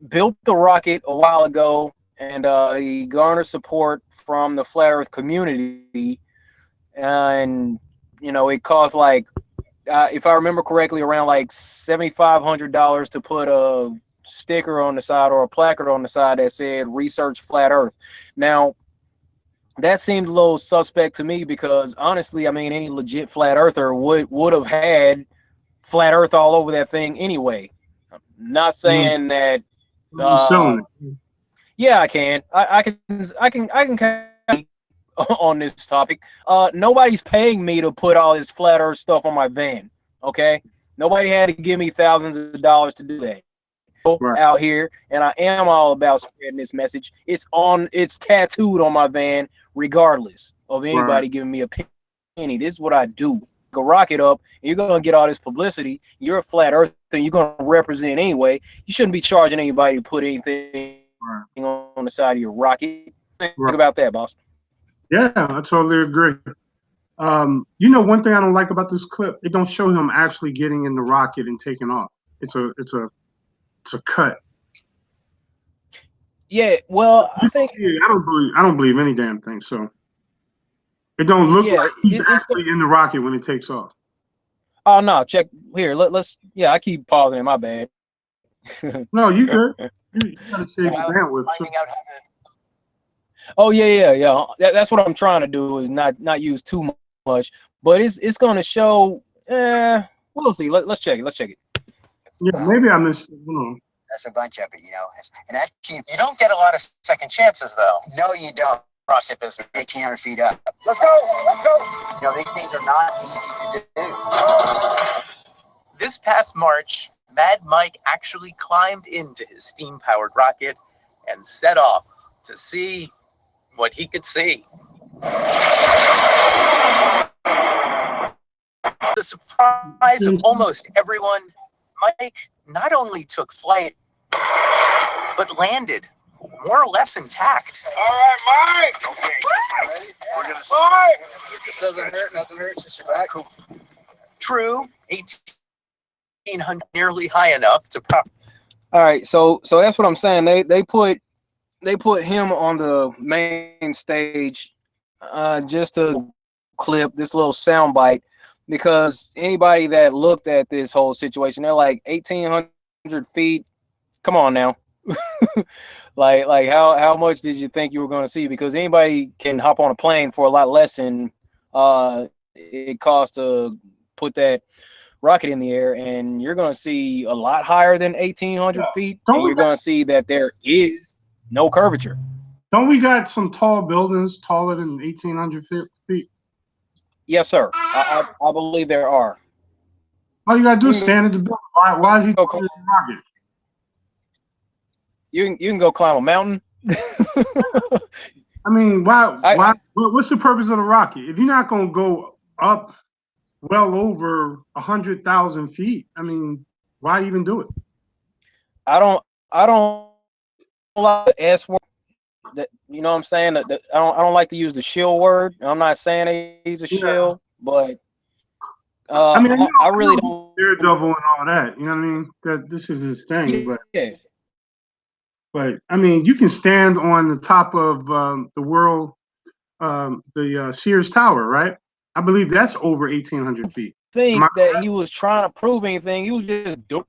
built the rocket a while ago, and he garnered support from the flat Earth community, and you know, it cost like, if I remember correctly, around like $7,500 to put a sticker on the side or a placard on the side that said "Research Flat Earth." Now, that seemed a little suspect to me, because honestly, I mean, any legit flat earther would have had flat Earth all over that thing anyway. I'm not saying that. Yeah, I can. I can on this topic. Nobody's paying me to put all this flat Earth stuff on my van. Okay, nobody had to give me thousands of dollars to do that. Right. Out here, and I am all about spreading this message. It's tattooed on my van, regardless of anybody giving me a penny. This is what I do. Go rocket up, and you're gonna get all this publicity. You're a flat earther, and you're gonna represent anyway. You shouldn't be charging anybody to put anything on the side of your rocket. Think about that, boss. Yeah, I totally agree. You know, one thing I don't like about this clip, it don't show him actually getting in the rocket and taking off. It's a cut. Yeah, well, I think I don't believe any damn thing. So it don't look like he's actually in the rocket when it takes off. Oh no! Check here. Let's. Yeah, I keep pausing. My bad. No, you good. You gotta save your bandwidth. Finding out how to Oh yeah. That's what I'm trying to do is not use too much, but it's going to show. We'll see. Let's check it. Let's check it. Yeah, maybe I missed. Hold on. That's a bunch of it, you know. And actually, You don't get a lot of second chances, though. no, you don't. Rocket business. 1,800 feet up. Let's go. Let's go. You know, these things are not easy to do. This past March, Mad Mike actually climbed into his steam-powered rocket and set off to see what he could see. The surprise of almost everyone, Mike not only took flight, but landed more or less intact. All right, Mike. Okay, you ready? We're gonna start. This doesn't hurt. Nothing hurts. Just your back. True, 1,800 nearly high enough to prop. All right, so that's what I'm saying. They put him on the main stage just to clip this little soundbite, because anybody that looked at this whole situation, they're like 1,800 feet. Come on now. like how much did you think you were going to see? Because anybody can hop on a plane for a lot less than it costs to put that rocket in the air, and you're going to see a lot higher than 1,800 feet, and you're going to see that there is no curvature. Don't we got some tall buildings taller than 1,800 feet? Yes, sir. I believe there are. All you gotta do is stand at the building. Why is he taking the rocket? You can go climb a mountain. I mean, why? What's the purpose of the rocket? If you're not gonna go up well over 100,000 feet, I mean, why even do it? I don't like the S word. That, you know what I'm saying? That I don't like to use the shill word. I'm not saying he's a shill, but I mean, I really don't. Daredevil and all that. You know what I mean? That this is his thing, yeah. But I mean, you can stand on the top of the world, the Sears Tower, right? I believe that's over 1,800 feet. Think that he was trying to prove anything. He was just doing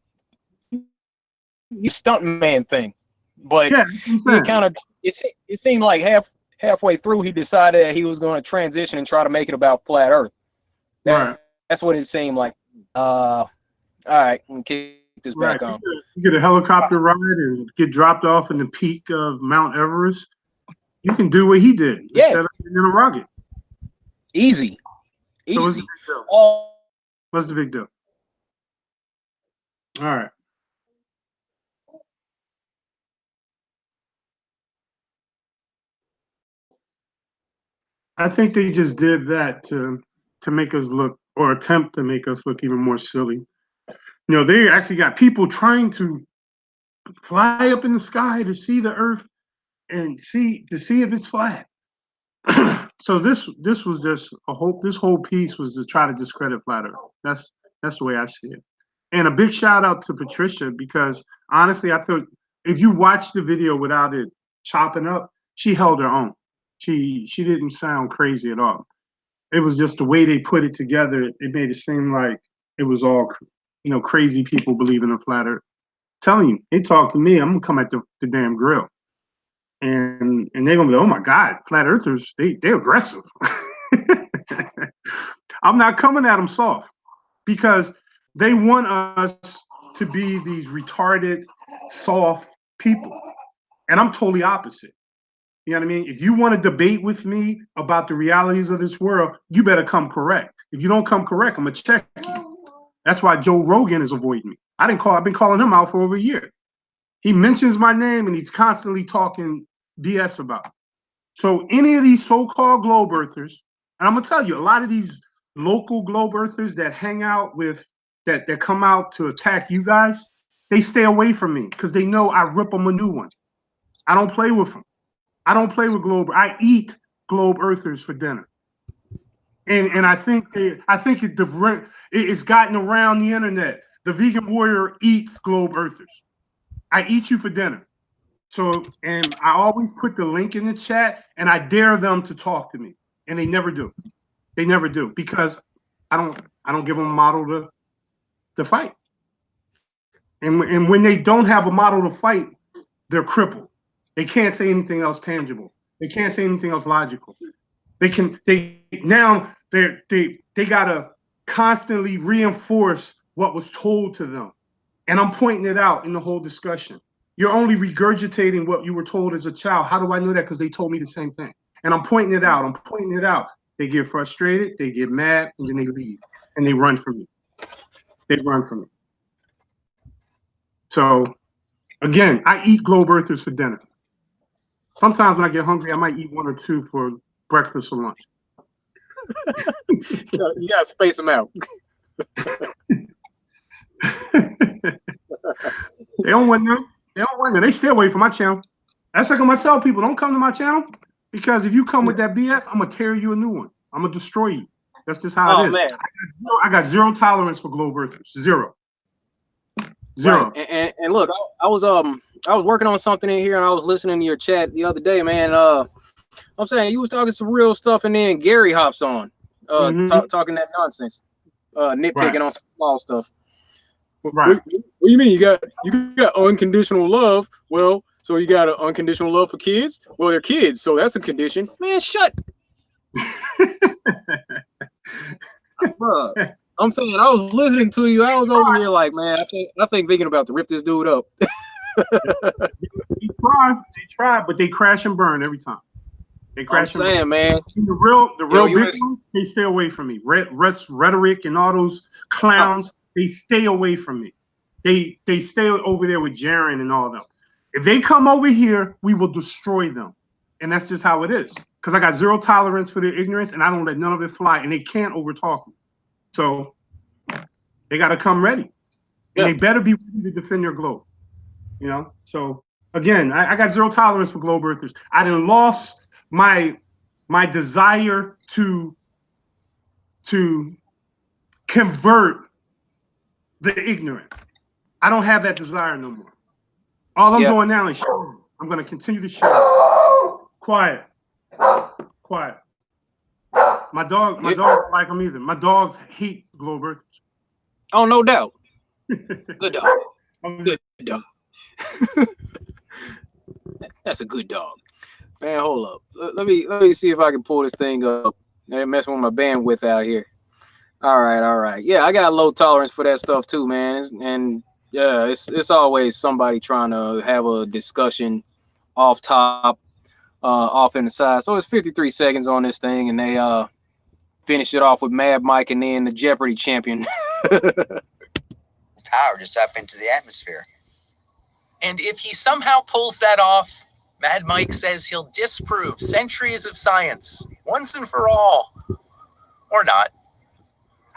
the stuntman thing. But yeah, he kind of it seemed like halfway through he decided that he was going to transition and try to make it about flat Earth. That's what it seemed like. All right, I'm kick this back on. You get a helicopter ride and get dropped off in the peak of Mount Everest. You can do what he did instead of in a rocket. Easy. So what's the big deal? What's the big deal? All right. I think they just did that to make us look, or attempt to make us look even more silly. You know, they actually got people trying to fly up in the sky to see the Earth and see if it's flat. So this was just this whole piece was to try to discredit flat Earth. That's the way I see it. And a big shout out to Patricia, because honestly, I thought if you watch the video without it chopping up, she held her own. She didn't sound crazy at all. It was just the way they put it together. It made it seem like it was all, crazy people believing in flat Earth. Telling you, they talk to me, I'm gonna come at the damn grill, and they're gonna be, oh my God, flat earthers, they're aggressive. I'm not coming at them soft, because they want us to be these retarded, soft people, and I'm totally opposite. You know what I mean? If you want to debate with me about the realities of this world, you better come correct. If you don't come correct, I'm gonna check you. That's why Joe Rogan is avoiding me. I've been calling him out for over a year. He mentions my name and he's constantly talking BS about it. So any of these so-called globe earthers, and I'm gonna tell you, a lot of these local globe earthers that hang out with that come out to attack you guys, they stay away from me because they know I rip them a new one. I don't play with them. I don't play with globe. I eat globe earthers for dinner. And I think it's gotten around the internet. The vegan warrior eats globe earthers. I eat you for dinner. So, and I always put the link in the chat, and I dare them to talk to me, and they never do. They never do, because I don't give them a model to fight. And when they don't have a model to fight, they're crippled. They can't say anything else tangible. They can't say anything else logical. They gotta constantly reinforce what was told to them. And I'm pointing it out in the whole discussion. You're only regurgitating what you were told as a child. How do I know that? Because they told me the same thing. And I'm pointing it out. They get frustrated, they get mad, and then they leave. And they run from me. So, again, I eat globe earthers for dinner. Sometimes when I get hungry, I might eat 1 or 2 for breakfast or lunch. You gotta space them out. They don't want none. They stay away from my channel. That's like I'm gonna tell people, don't come to my channel, because if you come with that BS, I'm gonna tear you a new one. I'm gonna destroy you. That's just how it is. Man. I got zero tolerance for globe earthers. Zero. Right. And look, I was working on something in here, and I was listening to your chat the other day, man. I'm saying you was talking some real stuff, and then Gary hops on, talking that nonsense, nitpicking on some small stuff. Right. What do you mean? You got unconditional love? Well, so you got an unconditional love for kids? Well, they're kids, so that's a condition. Man, shut. Bruh, I'm saying, I was listening to you. I was over here like, man, I think thinking about to rip this dude up. They try, but they crash and burn every time. They crash. I'm saying, man, the real big ones, they stay away from me. Rhetoric and all those clowns, they stay away from me. They stay over there with Jaren and all of them. If they come over here, we will destroy them. And that's just how it is. Because I got zero tolerance for their ignorance, and I don't let none of it fly, and they can't overtalk me. So they got to come ready. And they better be ready to defend their globe. You know? So, again, I got zero tolerance for globe earthers. I done lost my desire to convert the ignorant. I don't have that desire no more. All I'm doing now is shouting. I'm going to continue to shout. Quiet. My dogs don't like them either. My dogs hate globe earthers. Oh, no doubt. Good dog. Good dog. That's a good dog. Man, hold up. Let me see if I can pull this thing up. I'm messing with my bandwidth out here. All right. Yeah, I got low tolerance for that stuff too, man. And yeah, it's always somebody trying to have a discussion off top, off in the side. So it's 53 seconds on this thing, and they finish it off with Mad Mike and then the Jeopardy champion. Power just up into the atmosphere. And if he somehow pulls that off, Mad Mike says he'll disprove centuries of science once and for all. Or not.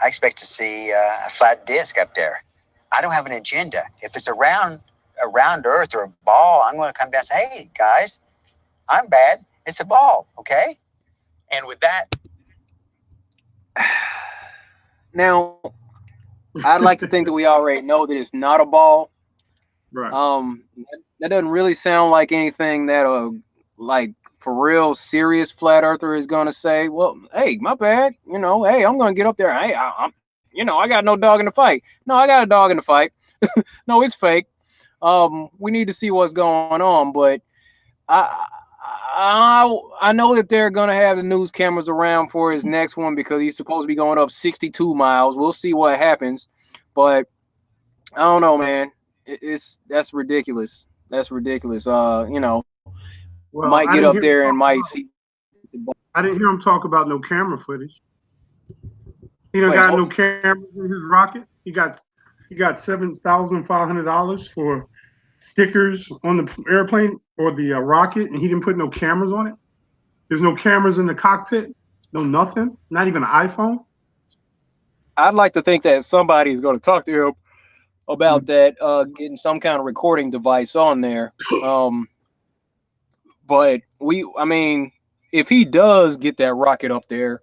I expect to see a flat disc up there. I don't have an agenda. If it's a round earth or a ball, I'm going to come down and say, hey, guys, I'm bad. It's a ball, okay? And with that... Now, I'd like to think that we already know that it's not a ball. Right. That doesn't really sound like anything that like for real serious flat earther is gonna say. Well, hey, my bad. You know, hey, I'm gonna get up there. Hey, I'm I got no dog in the fight. No, I got a dog in the fight. No, it's fake. We need to see what's going on, but I know that they're gonna have the news cameras around for his next one because he's supposed to be going up 62 miles. We'll see what happens, but I don't know, man. That's ridiculous. That's ridiculous. Well, might get up there and might see. I didn't hear him talk about no camera footage. He done got no cameras in his rocket. He got $7,500 for stickers on the airplane or the rocket, and he didn't put no cameras on it. There's no cameras in the cockpit. No nothing. Not even an iPhone. I'd like to think that somebody is going to talk to him about that, getting some kind of recording device on there. But if he does get that rocket up there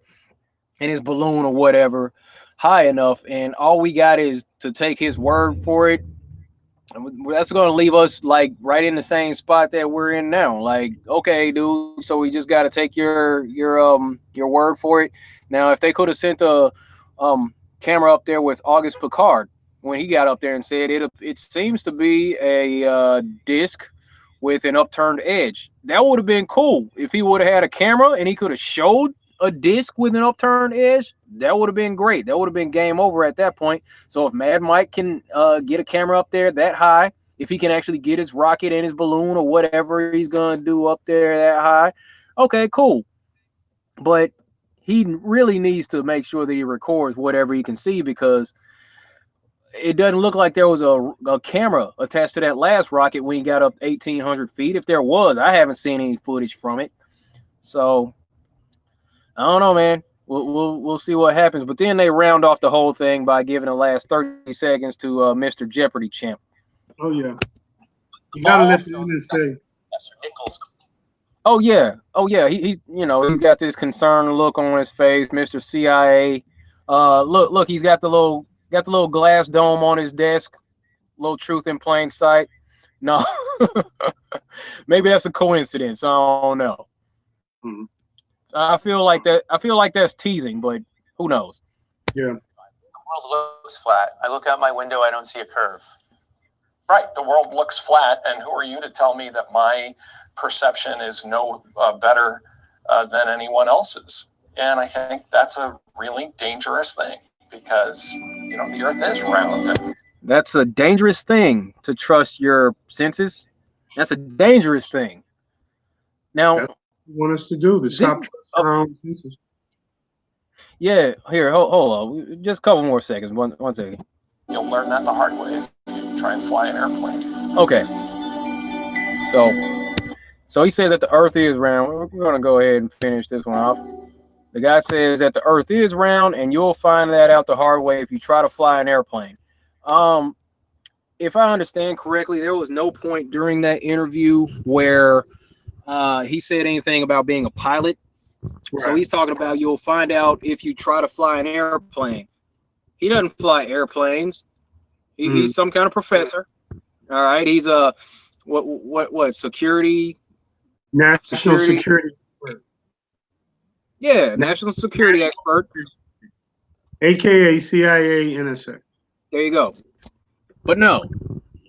and his balloon or whatever high enough, and all we got is to take his word for it, that's going to leave us like right in the same spot that we're in now. Like, okay, dude, so we just got to take your word for it. Now, if they could have sent a camera up there with August Picard when he got up there and said it seems to be a disc with an upturned edge. That would have been cool if he would have had a camera and he could have showed a disc with an upturned edge. That would have been great. That would have been game over at that point. So if Mad Mike can get a camera up there that high, if he can actually get his rocket and his balloon or whatever he's gonna do up there that high, okay, cool. But he really needs to make sure that he records whatever he can see, because it doesn't look like there was a camera attached to that last rocket when he got up 1,800 feet. If there was, I haven't seen any footage from it. So I don't know, man. We'll see what happens. But then they round off the whole thing by giving the last 30 seconds to Mr. Jeopardy champ. Oh yeah, you gotta let the end say. Oh yeah. He's he's got this concerned look on his face, Mr. CIA. Look, he's got the little glass dome on his desk. Little truth in plain sight. No, maybe that's a coincidence. I don't know. Mm-hmm. I feel like that's teasing, but who knows? Yeah. The world looks flat. I look out my window, I don't see a curve. Right. The world looks flat, and who are you to tell me that my perception is no better than anyone else's? And I think that's a really dangerous thing, because the Earth is round. That's a dangerous thing, to trust your senses. That's a dangerous thing. Now, that's what you want us to do, to stop trusting our own senses. Yeah, here, hold on, just a couple more seconds. One second. You'll learn that the hard way if you try and fly an airplane. Okay. So he says that the Earth is round. We're going to go ahead and finish this one off. The guy says that the Earth is round, and you'll find that out the hard way if you try to fly an airplane. If I understand correctly, there was no point during that interview where he said anything about being a pilot. Right. So he's talking about you'll find out if you try to fly an airplane. He doesn't fly airplanes. He's some kind of professor. All right. He's a what security? National security. Yeah, national security expert. AKA CIA, NSA. There you go. But no,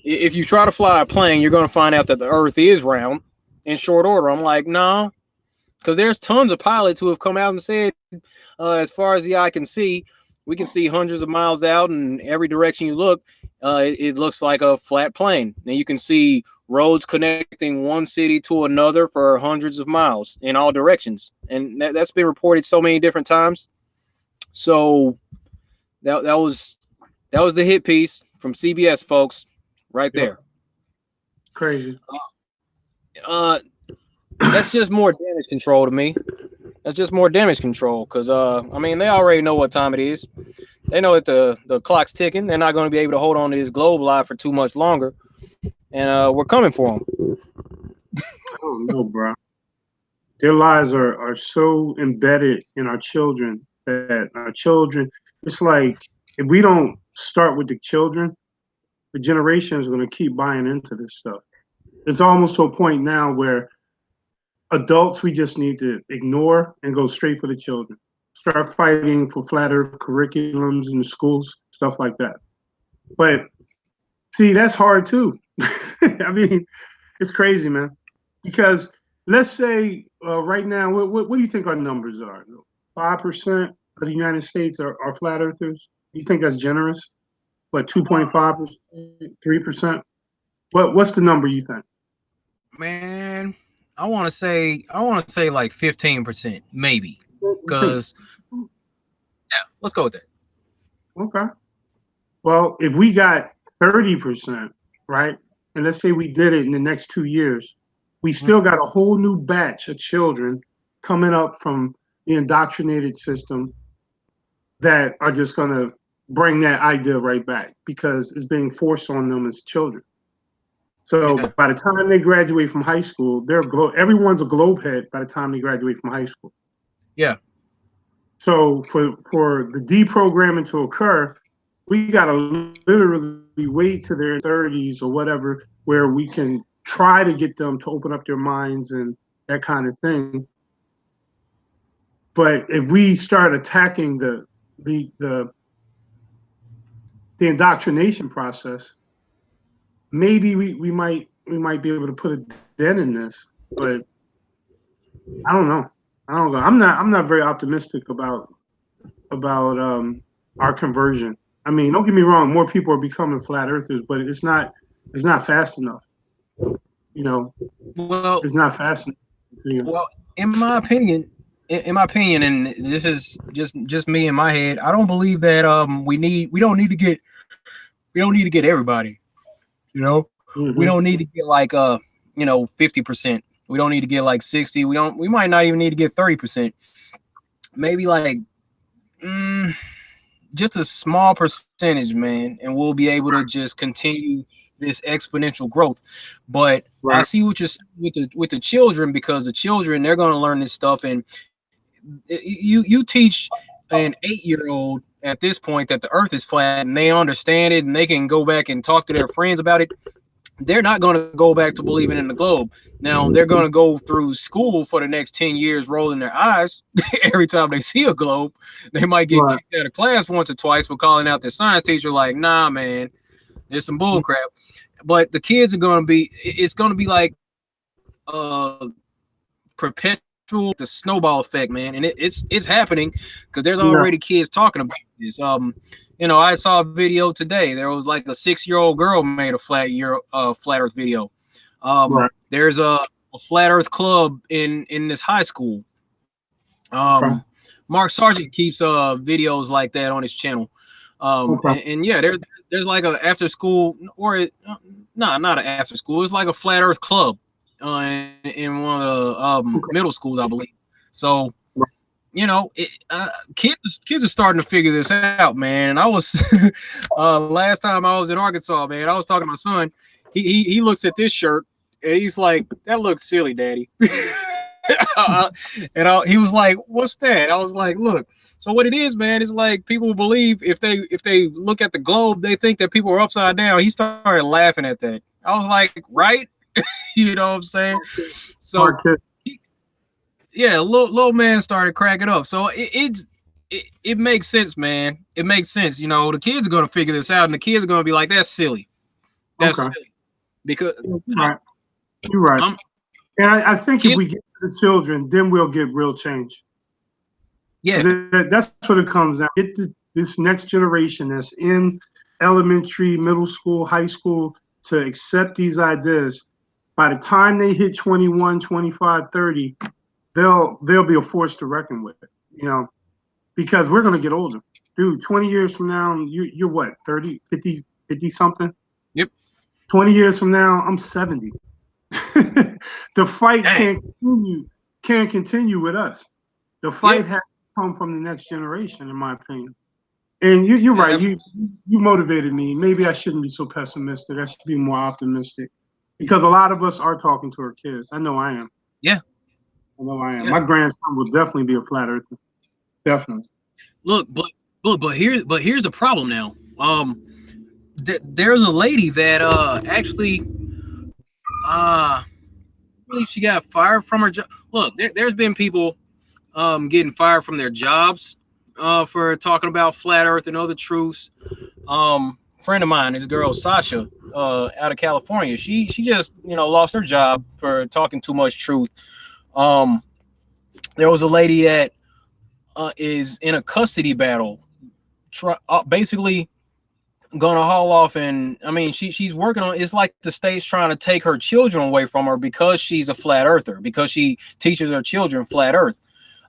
if you try to fly a plane, you're going to find out that the Earth is round in short order. I'm like, no, because there's tons of pilots who have come out and said, as far as the eye can see, we can see hundreds of miles out, and every direction you look, it looks like a flat plane. And you can see roads connecting one city to another for hundreds of miles in all directions. And that's been reported so many different times. So that was the hit piece from CBS, folks, right there. Crazy. That's just more damage control to me. That's just more damage control, because they already know what time it is. They know that the clock's ticking. They're not going to be able to hold on to this globe live for too much longer, and we're coming for them. I don't know, bro. Their lives are so embedded in our children that our children. It's like if we don't start with the children, the generation is going to keep buying into this stuff. It's almost to a point now where adults, we just need to ignore and go straight for the children. Start fighting for flat earth curriculums in the schools, stuff like that. But see, that's hard too. I mean, it's crazy, man. Because let's say right now, what do you think our numbers are? 5% of the United States are flat earthers. You think that's generous? What, 2.5%, 3%? What's the number you think? Man, I want to say like 15%, maybe. Because let's go with that. Okay. Well, if we got 30%, right, and let's say we did it in the next 2 years, we still got a whole new batch of children coming up from the indoctrinated system that are just going to bring that idea right back, because it's being forced on them as children. So by the time they graduate from high school, everyone's a globe head by the time they graduate from high school. Yeah. So for the deprogramming to occur, we got to literally wait to their 30s or whatever, where we can try to get them to open up their minds and that kind of thing. But if we start attacking the indoctrination process, maybe we might might be able to put a dent in this, but I don't know. I don't know. I'm not very optimistic about our conversion. I mean, don't get me wrong, more people are becoming flat earthers, but it's not fast enough. You know, Well, it's not fast enough. You know. well, in my opinion, and this is just me in my head, I don't believe that we don't need to get everybody. You know, we don't need to get like 50%. We don't need to get like 60. We might not even need to get 30%. Maybe like just a small percentage, man, and we'll be able to just continue this exponential growth. But I see what you're saying with the children, because the children, they're going to learn this stuff, and you teach an 8-year-old at this point that the earth is flat, and they understand it, and they can go back and talk to their friends about it. They're not going to go back to believing in the globe. Now they're going to go through school for the next 10 years rolling their eyes every time they see a globe. They might get kicked out of class once or twice for calling out their science teacher like, nah, man, there's some bull crap. But the kids are going to be, it's going to be like perpetual, the snowball effect, man. And it's happening because there's already kids talking about this. I saw a video today. There was like a 6-year-old girl made a flat earth video. There's a flat earth club in this high school. Mark Sargent keeps videos like that on his channel. And yeah, there's like a after school, or not an after school. It's like a flat earth club in one of the middle schools, I believe. So kids are starting to figure this out, man. And I was last time I was in Arkansas, man, I was talking to my son. He looks at this shirt and he's like, "That looks silly, Daddy." He was like, "What's that?" I was like, "Look, so what it is, man, is like people believe if they look at the globe, they think that people are upside down." He started laughing at that. I was like, "Right?" You know what I'm saying? So yeah, little man started cracking up. So it makes sense, man. It makes sense. The kids are gonna figure this out, and the kids are gonna be like, "That's silly. That's silly." Because you're right. And I think if we get to the children, then we'll get real change. Yeah, that's what it comes down. Get this next generation that's in elementary, middle school, high school to accept these ideas. By the time they hit 21, 25, 30, they'll be a force to reckon with, because we're going to get older. Dude, 20 years from now, you're what, 30, 50 something? Yep. 20 years from now, I'm 70. The fight can't continue with us. The fight has to come from the next generation, in my opinion. And you're right. You motivated me. Maybe I shouldn't be so pessimistic. I should be more optimistic, because a lot of us are talking to our kids. I know I am. Yeah. I know I am. Yeah. My grandson will definitely be a flat earther. Definitely. Look, but here's the problem now. There's a lady that actually I believe she got fired from her job. Look, there's been people getting fired from their jobs for talking about flat earth and other truths. Friend of mine, this girl Sasha, out of California, she just lost her job for talking too much truth. There was a lady that is in a custody battle, basically gonna haul off, and I mean she's working on, it's like the state's trying to take her children away from her because she's a flat earther, because she teaches her children flat earth.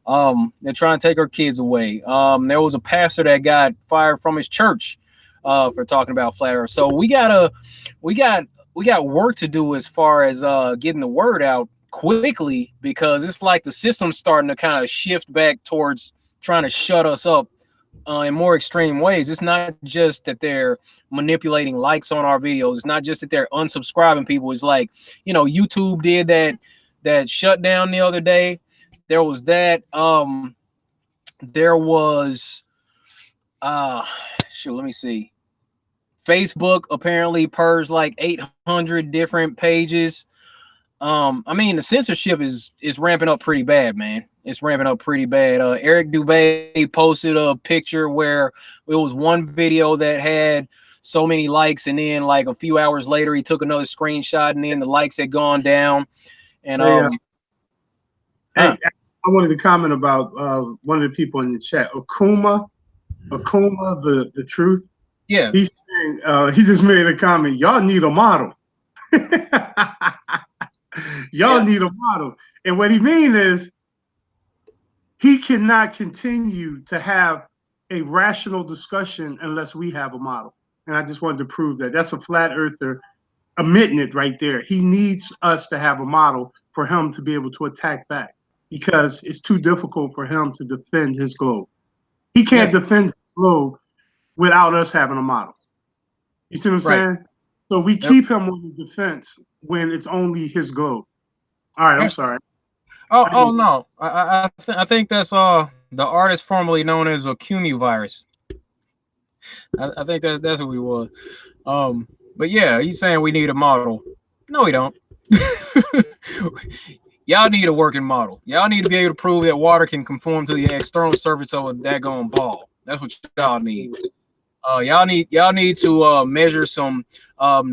They're trying to take her kids away. There was a pastor that got fired from his church for talking about flat earth. So we got work to do as far as getting the word out quickly, because it's like the system's starting to kind of shift back towards trying to shut us up in more extreme ways. It's not just that they're manipulating likes on our videos. It's not just that they're unsubscribing people. It's like, YouTube did that shutdown the other day. There was that. There was let me see. Facebook apparently purged like 800 different pages. I mean, the censorship is ramping up pretty bad, man. It's ramping up pretty bad. Eric Dubé posted a picture where it was one video that had so many likes, and then like a few hours later he took another screenshot, and then the likes had gone down. And Hey, I wanted to comment about one of the people in the chat, Akuma, the truth. Yeah, He's saying, he just made a comment. Y'all need a model. Y'all need a model. And what he means is he cannot continue to have a rational discussion unless we have a model. And I just wanted to prove that. That's a flat earther admitting it right there. He needs us to have a model for him to be able to attack back, because it's too difficult for him to defend his globe. He can't defend his globe without us having a model. You see what I'm saying? So we keep him on the defense when it's only his globe. All right, I'm sorry. Oh no, I think that's the artist formerly known as a virus. I think that's who he was. But yeah, he's saying we need a model. No, we don't. Y'all need a working model. Y'all need to be able to prove that water can conform to the external surface of a daggone ball. That's what y'all need. Y'all need to measure some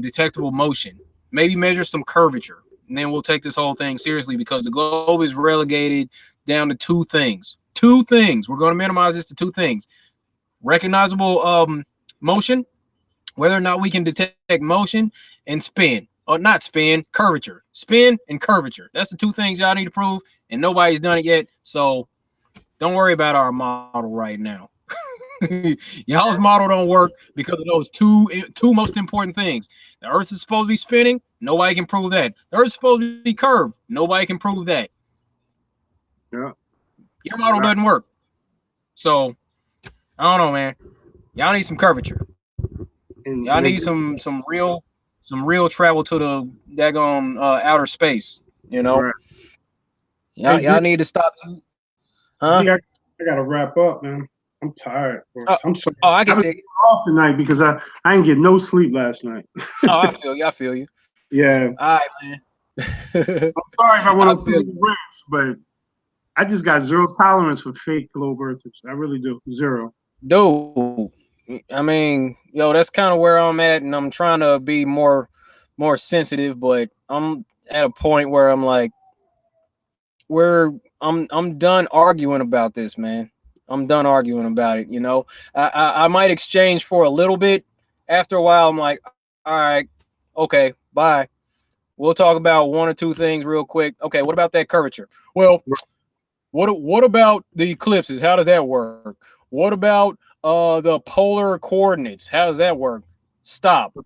detectable motion. Maybe measure some curvature, and then we'll take this whole thing seriously, because the globe is relegated down to two things. Two things. We're going to minimize this to two things: recognizable motion, whether or not we can detect motion, and spin. Or not spin, curvature. Spin and curvature. That's the two things y'all need to prove, and nobody's done it yet. So don't worry about our model right now. Y'all's model don't work because of those two most important things. The Earth is supposed to be spinning. Nobody can prove that. The Earth is supposed to be curved. Nobody can prove that. Yeah. Your model doesn't work. So I don't know, man. Y'all need some curvature. Y'all need some real travel to the daggone outer space. You know. Right. Y'all need to stop. Huh? I gotta wrap up, man. I'm tired. I'm sorry. I was off tonight because I didn't get no sleep last night. I feel you. Yeah. All right, man. I'm sorry if I went on too many rants, but I just got zero tolerance for fake globe earthers. I really do. Zero. Dude, I mean, that's kind of where I'm at, and I'm trying to be more sensitive, but I'm at a point where I'm like, I'm done arguing about this, man. I'm done arguing about it. I might exchange for a little bit. After a while, I'm like, all right, okay, bye. We'll talk about one or two things real quick. Okay, what about that curvature? Well, what about the eclipses? How does that work? What about the polar coordinates? How does that work? Stop.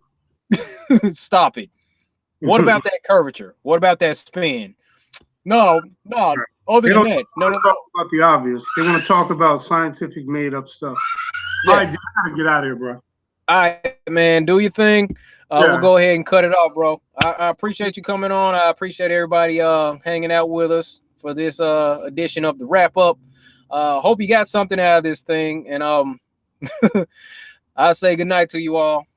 Stop it. What about that curvature? What about that spin? No. Other than that, no. Talk about the obvious. They want to talk about scientific made-up stuff. Yeah. All right, I gotta get out of here, bro. All right, man. Do your thing. We'll go ahead and cut it off, bro. I appreciate you coming on. I appreciate everybody hanging out with us for this edition of the wrap up. Hope you got something out of this thing, and I'll say good night to you all.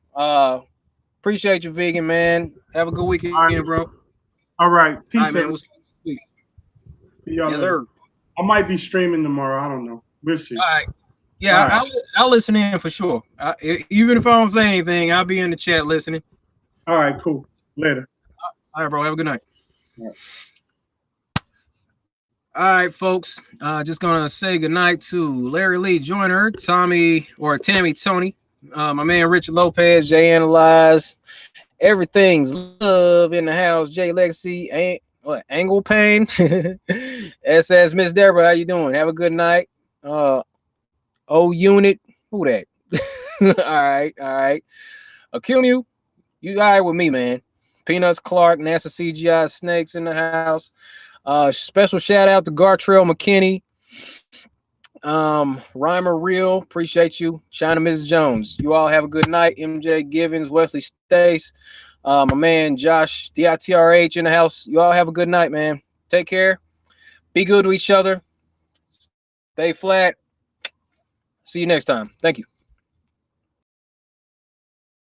Appreciate you, vegan man. Have a good weekend, bro. All right, peace. All right, man. We'll see you. Yes, sir. I might be streaming tomorrow. I don't know. We'll see. All right. Yeah, right. I'll listen in for sure. Even if I don't say anything, I'll be in the chat listening. All right, cool. Later. All right, bro. Have a good night. All right. All right, folks. Just gonna say goodnight to Larry Lee Joyner, Tammy Tony, my man Richard Lopez, Jay Analyze, everything's love in the house. Jay Legacy, Angle Pain, SS Miss Deborah. How you doing? Have a good night. O Unit, who that? all right. Akumu, you all right with me, man? Peanuts Clark, NASA CGI Snakes in the house. Special shout out to Gartrell McKinney, Rhymer Real, appreciate you. China Mrs. Jones, you all have a good night. MJ Givens, Wesley Stace, my man Josh DITRH in the house. You all have a good night, man. Take care. Be good to each other. Stay flat. See you next time. Thank you.